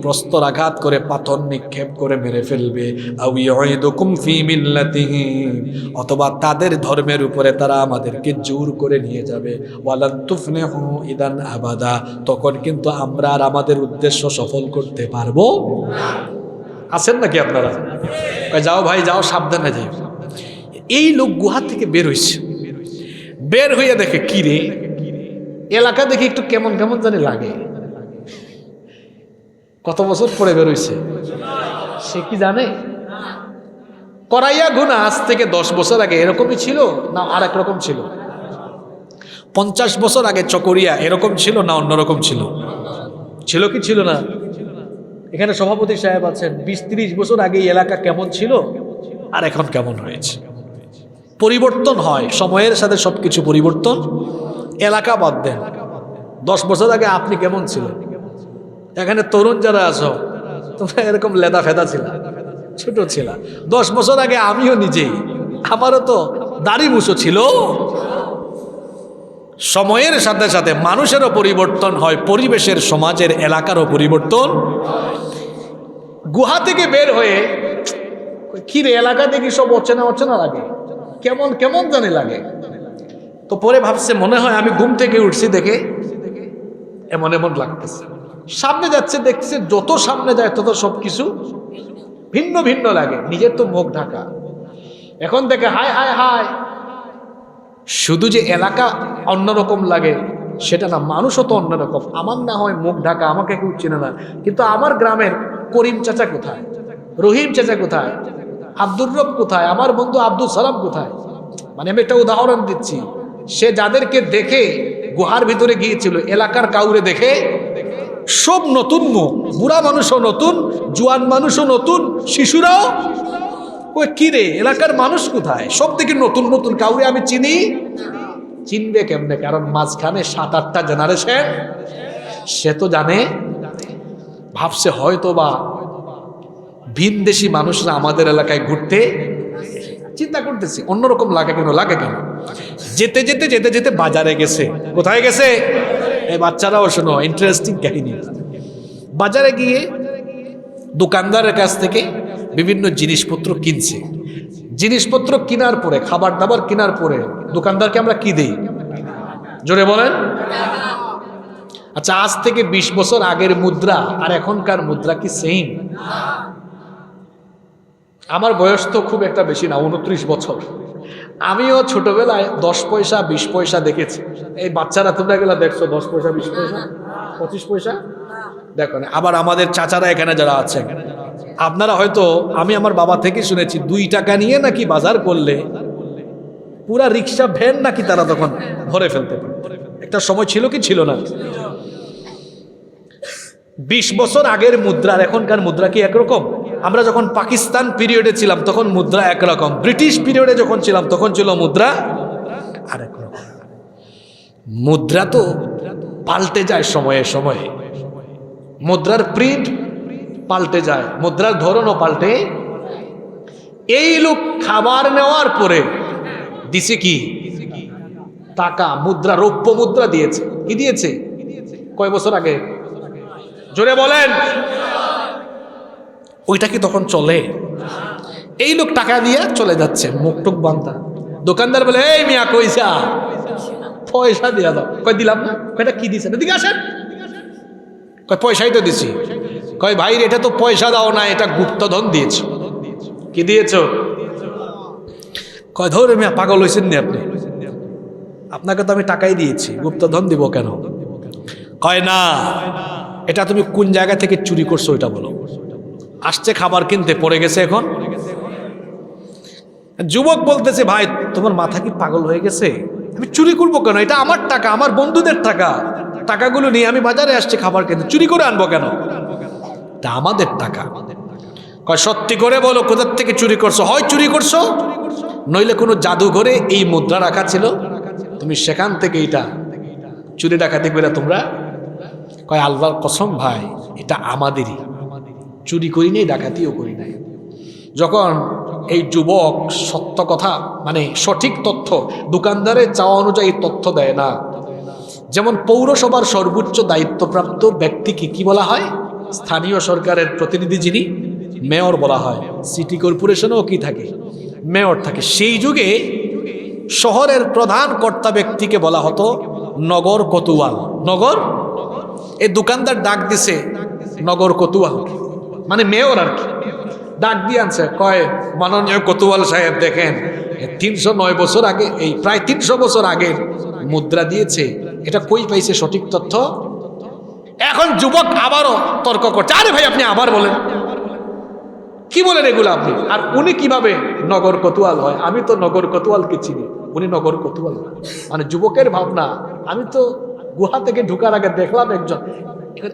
প্রস্তরাঘাত করে পাথর নিক্ষেপ করে মেরে ফেলবে। আও ইউইদুকুম ফি মিল্লাতিহিম, অথবা তাদের ধর্মের উপরে তারা আমাদেরকে জোর করে নিয়ে যাবে। ওয়ালান তুফলিহু ইদান আবাদা, তখন কিন্তু আমরা আর আমাদের উদ্দেশ্য সফল করতে পারবো না। আছেন নাকি আপনারা? যাও ভাই যাও, সাবধানে যাই। এই লোক গুহা থেকে বের হইছে, বের হইয়া দেখে কি রে, এলাকা দেখে একটু কেমন কেমন জানি লাগে। কত বছর পরে বের হইছে সে কি জানে? করাইয়া গুনা আজ থেকে 10 বছর আগে এরকমই ছিল না আর এক রকম ছিল? 50 বছর আগে চকরিয়া এরকম ছিল না অন্যরকম ছিল? ছিল কি ছিল না? এখানে সভাপতি সাহেব আছেন, 20-30 বছর আগে এই এলাকা কেমন ছিল আর এখন কেমন হয়েছে? পরিবর্তন হয় সময়ের সাথে, সবকিছু পরিবর্তন। এলাকা বাদ দেন, 10 বছর আগে আপনি কেমন ছিলেন? এখানে তরুণ যারা আছো তোমরা এরকম লেদা ফেদা ছিল, ছোট ছিল। 10 বছর আগে আমিও নিজেই, আমারও তো দাড়ি মুছো ছিল। সময়ের সাথে সাথে মানুষেরও পরিবর্তন হয়, পরিবেশের, সমাজের, এলাকারও পরিবর্তন। গুহা থেকে বের হয়ে কি রে, এলাকা দেখি সব অচেনা অচেনা লাগে, কেমন কেমন জানি লাগে। তো পরে ভাবছে মনে হয় আমি ঘুম থেকে উঠছি দেখে এমন এমন লাগতেছে। সামনে যাচ্ছে, দেখছে যত সামনে যায় তত সবকিছু ভিন্ন ভিন্ন লাগে। নিজের তো মুখ ঢাকা, এখন দেখে হায় হায় হায়, শুধু যে এলাকা অন্যরকম লাগে সেটা না, মানুষও তো অন্যরকম। আমার না হয় মুখ ঢাকা, আমাকে কেউ চেনে না, কিন্তু আমার গ্রামের করিম চাচা কোথায়, রহিম চাচা কোথায়, আব্দুর রব কোথায়, আমার বন্ধু আব্দুল সালাম কোথায়? মানে আমি একটা উদাহরণ দিচ্ছি। সে যাদেরকে দেখে গুহার ভিতরে গিয়েছিল, এলাকার কাউরে দেখে সব নতুন মুখ, বুড়া মানুষও নতুন, জোয়ান মানুষও নতুন, শিশুরাও। ওই কি রে, এলাকার মানুষ কোথায়? সব থেকে নতুন নতুন, কাউরে আমি চিনি। চিনবে কেমনে? কারণ মাঝখানে 7-8টা জেনারেশন সে তো জানে। ভাবছে হয়তো বা ভিনদেশি মানুষরা আমাদের এলাকায় ঘুরতে, চিন্তা করতেছি অন্যরকম লাগে কেন, লাগে কেন? যেতে যেতে যেতে যেতে বাজারে গেছে। কোথায় গেছে? এই বাচ্চারাও শোনো, ইন্টারেস্টিং কাহিনী। বাজারে গিয়ে দোকানদারের কাছ থেকে বিভিন্ন জিনিসপত্র কিনছে। জিনিসপত্র কেনার পরে, খাবার দাবার কেনার পরে দোকানদারকে আমরা কি দেই? জোরে বলেন। আচ্ছা, আজ থেকে 20 বছর আগের মুদ্রা আর এখনকার মুদ্রা কি সেম? আমার বয়স তো খুব একটা বেশি না, 29 বছর। আমিও ছোটবেলায় 10 পয়সা 20 পয়সা দেখেছি। এই বাচ্চারা তোমরা গেলা দেখছো 10 পয়সা 20 পয়সা 25 পয়সা দেখো না। আবার আমাদের চাচারা এখানে যারা আছেন, আপনারা হয়তো, আমি আমার বাবা থেকে শুনেছি 2 টাকা নিয়ে নাকি বাজার করলে পুরা রিক্সা ভ্যান নাকি তারা তখন ভরে ফেলতে পারে। একটা সময় ছিল কি ছিল না? 20 বছর আগের মুদ্রা আর এখনকার মুদ্রা কি একরকম? আমরা যখন পাকিস্তান পিরিয়ডে ছিলাম তখন মুদ্রা একরকম, ব্রিটিশ পিরিয়ডে যখন ছিলাম তখন ছিল মুদ্রা আরেক রকম। মুদ্রা তো পাল্টে যায় সময়ে সময়ে, মুদ্রার প্রিন্ট পাল্টে যায়, মুদ্রার ধরনও পাল্টে। এই লোক খাবার নেওয়ার পরে দিছে কি? টাকা, মুদ্রা, রৌপ্য মুদ্রা দিয়েছে। কি দিয়েছে? কয় বছর আগে? জোরে বলেন। ওইটা কি তখন চলে? এই লোক টাকা দিয়ে চলে যাচ্ছে, মুখটুক বান্ধা। দোকানদার বলে, এই মিয়া কইসা, পয়সা দিয়া দাও। কয় দিলাম না। কয়টা কি দিছে? এদিকে আসেন। কয় পয়সাই তো দিছি। কয় ভাই এটা তো পয়সা দাও না, এটা গুপ্তধন দিয়েছ। কি দিয়েছ? কয় ধরে মিয়া পাগল হয়েছেন নি আপনি? আপনাকে তো আমি টাকাই দিয়েছি, গুপ্তধন দিব কেন? কয় না, এটা তুমি কোন জায়গা থেকে চুরি করছো ওইটা বলো। আসছে খাবার কিনতে, পড়ে গেছে এখন। যুবক বলতেছে, ভাই তোমার মাথা কি পাগল হয়ে গেছে? আমি চুরি করবো কেন? এটা আমার টাকা, আমার বন্ধুদের টাকা। টাকাগুলো নিয়ে আমি বাজারে আসছি খাবার কিনতে, চুরি করে আনবো কেন? এটা আমাদের টাকা। কয় সত্যি করে বলো কোথা থেকে চুরি করছো? হয় চুরি করছো, নইলে কোনো জাদুঘরে এই মুদ্রা রাখা ছিল, তুমি সেখান থেকে এটা চুরি ডাকাতি করে তোমরা। কয় আল্লাহর কসম ভাই, এটা আমাদেরই, চুরি করি নাই, ডাকাতিও করি নাই। যখন এই যুবক সত্য কথা, মানে সঠিক তথ্য, দোকানদারের চাওয়া অনুযায়ী তথ্য দেয় না। যেমন পৌরসভার সর্বোচ্চ দায়িত্বপ্রাপ্ত ব্যক্তিকে কি বলা হয়? স্থানীয় সরকারের প্রতিনিধি, যিনি মেয়র বলা হয়। সিটি কর্পোরেশনেও কি থাকে? মেয়র থাকে। সেই যুগে শহরের প্রধান কর্তা ব্যক্তিকে বলা হতো নগর কোতোয়াল। নগর, এই দোকানদার ডাক দিছে নগর কোতোয়াল, মানে মেয়র আর কি। ডাক দিয়ে আনছে, কয় মাননীয় কোতোয়াল সাহেব দেখেন 309 বছর আগে, এই প্রায় 300 বছর আগে মুদ্রা দিয়েছে, এটা কই পাইছে সঠিক তথ্য? এখন যুবক আবারও তর্ক করছে, আরে ভাই আপনি আবার বলেন, কি বলেন এগুলো আপনি? আর উনি কিভাবে নগর কোতোয়াল হয়? আমি তো নগর কোতোয়ালকে চিনি, উনি নগর কোতোয়াল। মানে যুবকের ভাবনা, আমি তো গুহা থেকে ঢুকার আগে দেখলাম একজন,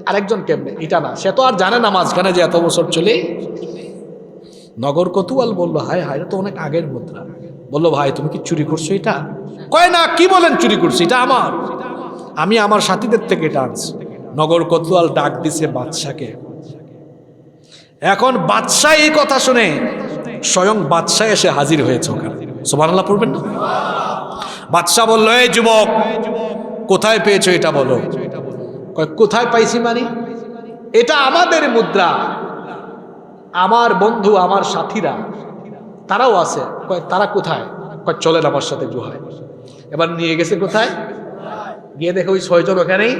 আরেকজন কেমনে, এটা না, সে তো আর জানে না মাঝখানে যে এত বছর চলে। নগর কোতোয়াল বললো, হায় হায়, এটা তো অনেক আগের মুদ্রা। বললো, ভাই তুমি কি চুরি করছো এটা? কয় না, কি বলেন চুরি করছি, এটা আমার, আমি আমার সাথীদের থেকে এটা আনছি। নগর কোতোয়াল ডাক দিছে বাদশাকে। এখন বাদশাহ এই কথা শুনে স্বয়ং বাদশাহ এসে হাজির হয়েছে ওখানে। সুবহানাল্লাহ পড়বেন না? বাদশাহ বললো, এই যুবক কোথায় পেয়েছো এটা বলো। কয় কোথায় পাইছি মানে, এটা আমাদের মুদ্রা, আমার বন্ধু আমার সাথীরা তারাও আছে। কয় তারা কোথায়? কয় চলেন আমার সাথে গুহায়। এবার নিয়ে গেছে কোথায়, গিয়ে দেখে ওই 6 জন ওখানেই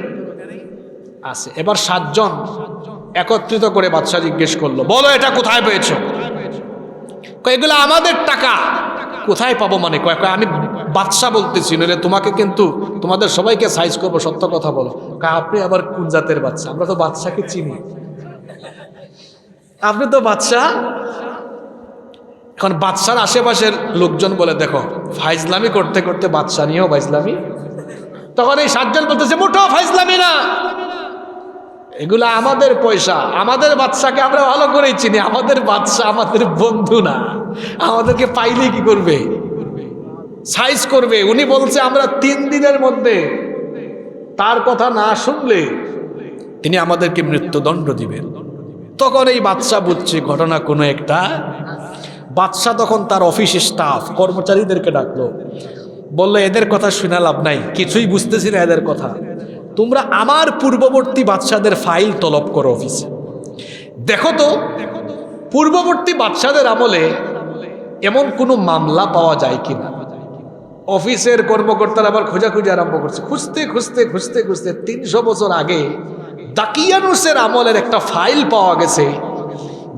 আছে। এবার 7 জন একত্রিত করে বাদশাহ জিজ্ঞেস করলো, বলো এটা কোথায় পেয়েছো? কয় এগুলো আমাদের টাকা। কোথায় পাবো মানে? কয় আমি বাদশাহ বলতেছি, নইলে তোমাকে কিন্তু তোমাদের সবাইকে সাইজ করবো, সত্য কথা বলো। কয় আপনি আবার কোন জাতের বাদশা? আমরা তো বাদশাকে চিনি, আপনি তো বাদশাহ। এখন বাদশার আশেপাশের লোকজন বলে, দেখো ফাইজলামি করতে করতে বাদশা নিয়েও ফাইজলামি। তখন এই 7 জন বলতেছে, মোটেও ফাইজলামি না, এগুলা আমাদের পয়সা, আমাদের বাদশাকে আমরা ভালো করেই চিনি, আমাদের বাদশা আমাদের বন্ধু না, আমাদেরকে পাইলে কি করবে, সাইজ করবে। উনি বলছে আমরা 3 দিনের মধ্যে তার কথা না শুনলে তিনি আমাদেরকে মৃত্যুদণ্ড দিবেন। তখন এই বাদশা বুঝছে ঘটনা কোনো একটা। বাদশা তখন তার অফিসের স্টাফ কর্মচারীদেরকে ডাকলো, বললো এদের কথা শুনে লাভ নাই, কিছুই বুঝতেছি না এদের কথা, তোমরা আমার পূর্ববর্তী বাদশাদের ফাইল তলব করো অফিসে, দেখো তো পূর্ববর্তী বাদশাদের আমলে এমন কোনো মামলা পাওয়া যায় কিনা। অফিসের কর্মকর্তারা আবার খোঁজাখুঁজি আরম্ভ করছে, খুঁজতে খুঁজতে খুঁজতে খুঁজতে 300 বছর আগে দাকিয়ানুসের আমলের একটা ফাইল পাওয়া গেছে,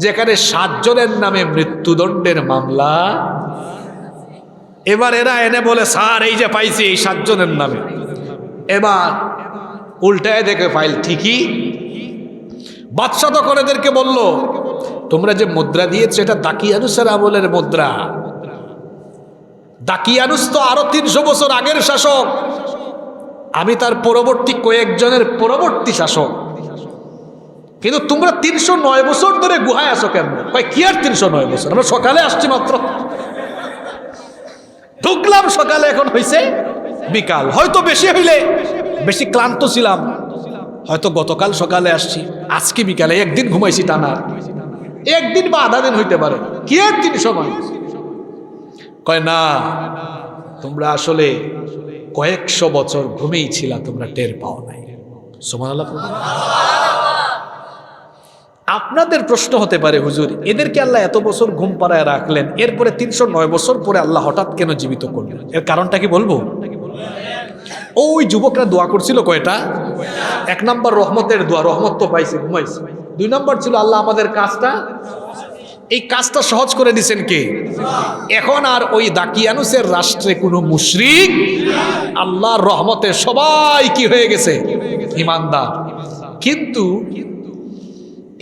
যেখানে 7 জনের নামে মৃত্যুদণ্ডের মামলা। এবার এরা এনে বলে, স্যার এই যে পাইছি এই 7 জনের নামে। এবার উল্টায় দেখে ফাইল ঠিকই। বাদশাহ তখন এদেরকে বলল, তোমরা যে মুদ্রা দিয়েছো এটা দাকিয়ানুসের আমলের মুদ্রা। দাকিয়ানুস তো আরো 300 বছর আগের শাসক, আমি তার পরবর্তী কয়েকজনের পরবর্তী শাসক, কিন্তু তোমরা 309 বছর ধরে গুহায় আসো কেন? কয় কি আর 309 বছর, আমরা সকালে আসছি মাত্র, ঢুকলাম সকালে, এখন হয়েছে বিকাল, হয়তো বেশি হইলে বেশি ক্লান্ত ছিলাম, হয়তো গতকাল সকালে আসছি, আজকে বিকালে, একদিন ঘুমাইছি টানা, একদিন বা আধা দিন হইতে পারে, কি আর 309? কয় না, তোমরা আসলে কয়েকশো বছর ঘুমেই ছিলা, তোমরা টের পাও নাই। সুবহানাল্লাহ। আপনাদের প্রশ্ন হতে পারে, হুজুর এদেরকে আল্লাহ এত বছর ঘুম পাড়ায় রাখলেন, এরপরে 309 বছর পরে আল্লাহ হঠাৎ কেন জীবিত করলেন? এর কারণটা কি বলবো? ওই যুবকরা দোয়া করছিল কয়টা? 1 নম্বর রহমতের দোয়া, রহমত তো পাইছে, ঘুমাইছে। 2 নম্বর ছিল আল্লাহ আমাদের কাজটা, এই কাজটা সহজ করে দিছেন কে? এখন আর ওই দাকিয়ানুসের রাষ্ট্রে কোনো মুশরিক, আল্লাহর রহমতে সবাই কি হয়ে গেছে? ঈমানদার। কিন্তু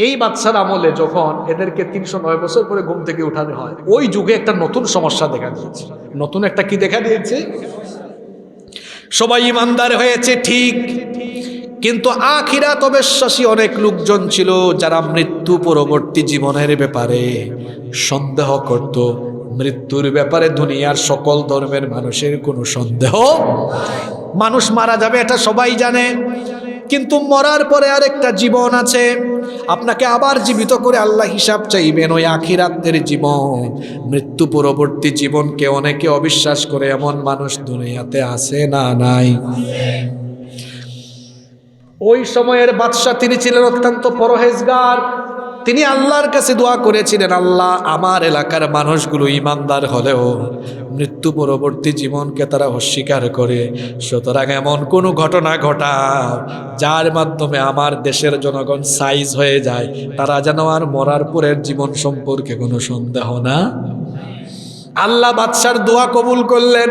এই বাদশার আমলে যখন এদেরকে 309 বছর পরে ঘুম থেকে উঠানো হয়, ওই যুগে একটা নতুন সমস্যা দেখা দিয়েছে। নতুন একটা কি দেখা দিয়েছে? সবাই ঈমানদার হয়েছে ঠিক, কিন্তু আখিরাত অবিশ্বাসী অনেক লোকজন ছিল যারা মৃত্যু পরবর্তী জীবনের ব্যাপারে সন্দেহ করত। মৃত্যুর ব্যাপারে দুনিয়ার সকল ধর্মের মানুষের কোনো সন্দেহ, মানুষ মারা যাবে এটা সবাই জানে, কিন্তু মরার পরে আরেকটা জীবন আছে, আপনাকে আবার জীবিত করে আল্লাহ হিসাব চাইবেন, ওই আখিরাতের জীবন। মৃত্যু পরবর্তী জীবনকে অনেকে অবিশ্বাস করে এমন মানুষ দুনিয়াতে আছে না নাই? ওই সময়ের বাদশা তিনি ছিলেন অত্যন্ত পরহেজগার, তিনি আল্লাহর কাছে দোয়া করেছিলেন, আল্লাহ আমার এলাকার মানুষগুলো ইমানদার হলেও মৃত্যু পরবর্তী জীবনকে তারা অস্বীকার করে, সুতরাং এমন কোনো ঘটনা ঘটাও যার মাধ্যমে আমার দেশের জনগণ সাইজ হয়ে যায়, তারা যেন আর মরার পরের জীবন সম্পর্কে কোনো সন্দেহ না। আল্লাহ বাদশার দোয়া কবুল করলেন।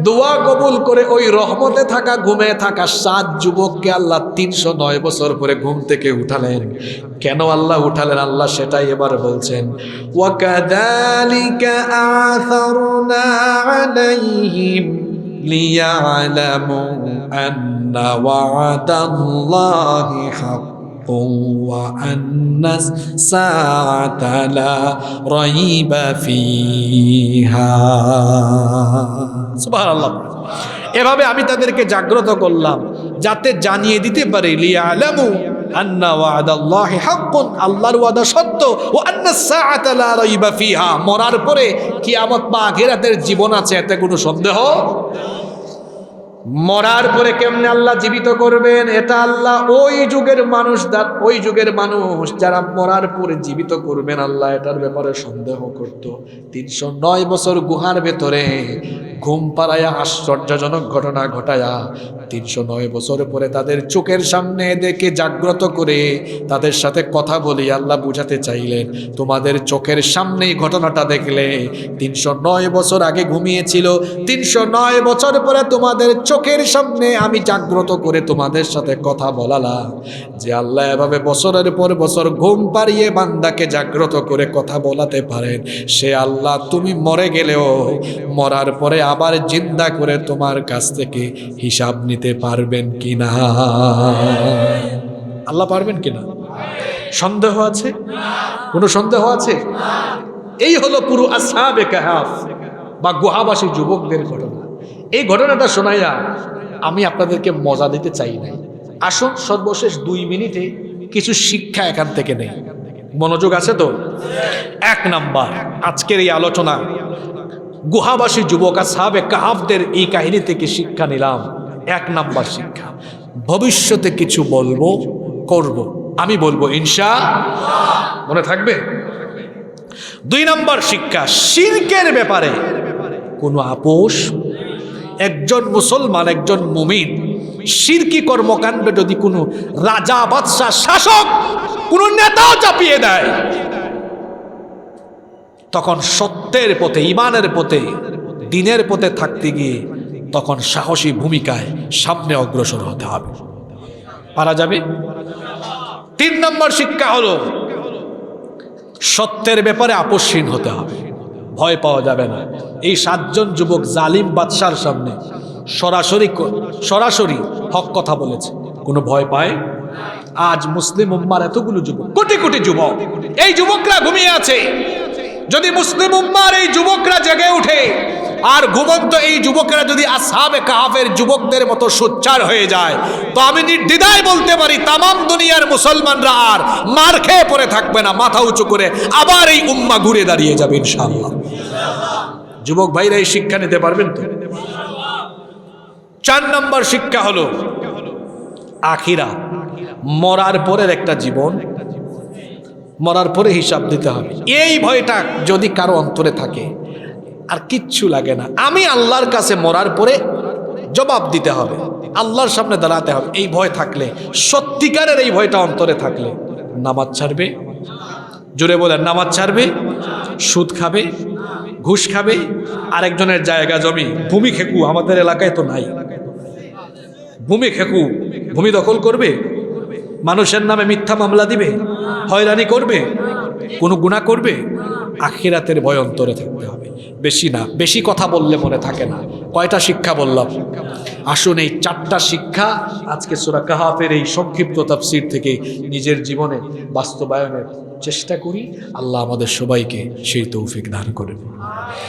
দোয়া কবুল করে ওই রহমতে থাকা ঘুমে থাকা 7 যুবককে আল্লাহ 309 বছর পরে ঘুম থেকে উঠালেন। কেন আল্লাহ উঠালেন আল্লাহ সেটাই এবার বলছেন, ওয়াকাযালিকা আ'থারনা আলাইহিম লিয়া'লামু আন্না ওয়া'দাল্লাহি হাক্ক وأن الساعة لا ريب فيها সুবহানাল্লাহ। এভাবে আমি তাদেরকে জাগ্রত করলাম যাতে জানিয়ে দিতে পারে লিয়ালামু আন্না ওয়াদাল্লাহি হাক্কুন, আল্লাহর ওয়াদা সত্য, ওয়া আন্না সাআতা লা রাইবা ফিহা, মরার পরে কিয়ামত বা আখিরাতের জীবন আছে, এতে কোনো সন্দেহ। মরার পরে কেমনে আল্লাহ জীবিত করবেন এটা আল্লাহ ওই যুগের মানুষ যারা মরার পরে জীবিত করবেন আল্লাহ এটার ব্যাপারে সন্দেহ করত। 309 বছর গুহার ভেতরে ঘুম পাড়ায়া আশ্চর্যজনক ঘটনা ঘটায়া 309 বছর পরে তাদের চোখের সামনে দেখে জাগ্রত করে তাদের সাথে কথা বলি আল্লাহ বুঝাতে চাইলেন, তোমাদের চোখের সামনেই ঘটনাটা দেখলে 309 বছর আগে ঘুমিয়েছিল, 309 বছর পরে তোমাদের চোখের সামনে আমি জাগ্রত করে তোমাদের সাথে কথা বলালাম। যে আল্লাহ এভাবে বছরের পর বছর ঘুম পাড়িয়ে বান্দাকে জাগ্রত করে কথা বলাতে পারেন, সে আল্লাহ তুমি মরে গেলেও মরার পরে আবার জিন্দা করে তোমার কাছ থেকে হিসাব নিতে পারবেন কিনা? আল্লাহ পারবেন কিনা? সন্দেহ আছে? কোনো সন্দেহ আছে? এই হলো পুরো আসহাবে কাহাফ বা গুহাবাসী যুবকদের ঘটনা। এই ঘটনাটা শোনাইয়া আমি আপনাদেরকে মজা দিতে চাই নাই। আসুন সর্বশেষ 2 মিনিটে কিছু শিক্ষা এখান থেকে নেই। মনোযোগ আছে তো? 1 নাম্বার, আজকের এই আলোচনা গুহাবাসী যুবক আসহাবে কাহাফদের এই কাহিনী থেকে শিক্ষা নিলাম। 1 নাম্বার শিক্ষা, ভবিষ্যতে কিছু বলবো করব, আমি বলবো ইনশাআল্লাহ, মনে থাকবে? 2 নাম্বার শিক্ষা, শিরকের ব্যাপারে কোনো আপোষ, একজন মুসলমান একজন মুমিন শিরকি কর্মকাণ্ডে যদি কোনো রাজা বাদশাহ শাসক কোনো নেতাও চাপিয়ে দেয়, তখন সত্যের পথে ঈমানের পথে দ্বীনের পথে থাকতে গিয়ে তখন সাহসী ভূমিকায় সামনে অগ্রসর হতে হবে। পারা যাবে? 3 নম্বর শিক্ষা হলো সত্যের ব্যাপারে আপোষহীন হতে হবে, ভয় পাওয়া যাবে না। এই 7 জন যুবক জালিম বাদশার সামনে সরাসরি হক কথা বলেছে, কোনো ভয় পায়? আজ মুসলিম উম্মার এতগুলো যুবক, কোটি কোটি যুবক, এই যুবকরা ঘুমিয়ে আছে। যদি মুসলিম উম্মার এই যুবকরা জেগে উঠে আর ঘুমন্ত এই যুবকরা যদি আসহাবে কাহাফের যুবকদের মতো সোচ্চার হয়ে যায়, তো আমি নির্দ্বিধায় বলতে পারি তামাম দুনিয়ার মুসলমানরা আর মার খেয়ে পড়ে থাকবে না, মাথা উঁচু করে আবার এই উম্মা ঘুরে দাঁড়িয়ে যাবে ইনশাআল্লাহ। যুবক ভাইরা এই শিক্ষা নিতে পারবেন তো? 4 নম্বর শিক্ষা হলো আখিরাত, মরার পরের একটা জীবন, মরার পরে হিসাব দিতে হবে। এই ভয়টা যদি কারো অন্তরে থাকে আর কিচ্ছু লাগে না, আমি আল্লাহর কাছে মরার পরে জবাব দিতে হবে, আল্লাহর সামনে দাঁড়াতে হবে, এই ভয় থাকলে, সত্যিকারের এই ভয়টা অন্তরে থাকলে নামাজ ছাড়বে? জোরে বলেন, নামাজ ছাড়বে? সুদ খাবে, ঘুষ খাবে, আরেকজনের জায়গা জমি, ভূমি খেকু, আমাদের এলাকায় তো নাই, ভূমি খেকু, ভূমি দখল করবে, মানুষের নামে মিথ্যা মামলা দিবে, হয়রানি করবে, কোনো গুনাহ করবে? আখিরাতের ভয় অন্তরে থাকতে হবে। বেশি না, বেশি কথা বললে মনে থাকে না। কয়টা শিক্ষা বললাম? আসুন এই 4টা শিক্ষা আজকে সূরা কাহাফের এই সংক্ষিপ্ত তাফসীর থেকে নিজের জীবনে বাস্তবায়নের চেষ্টা করি। আল্লাহ আমাদের সবাইকে সেই তৌফিক দান করুন।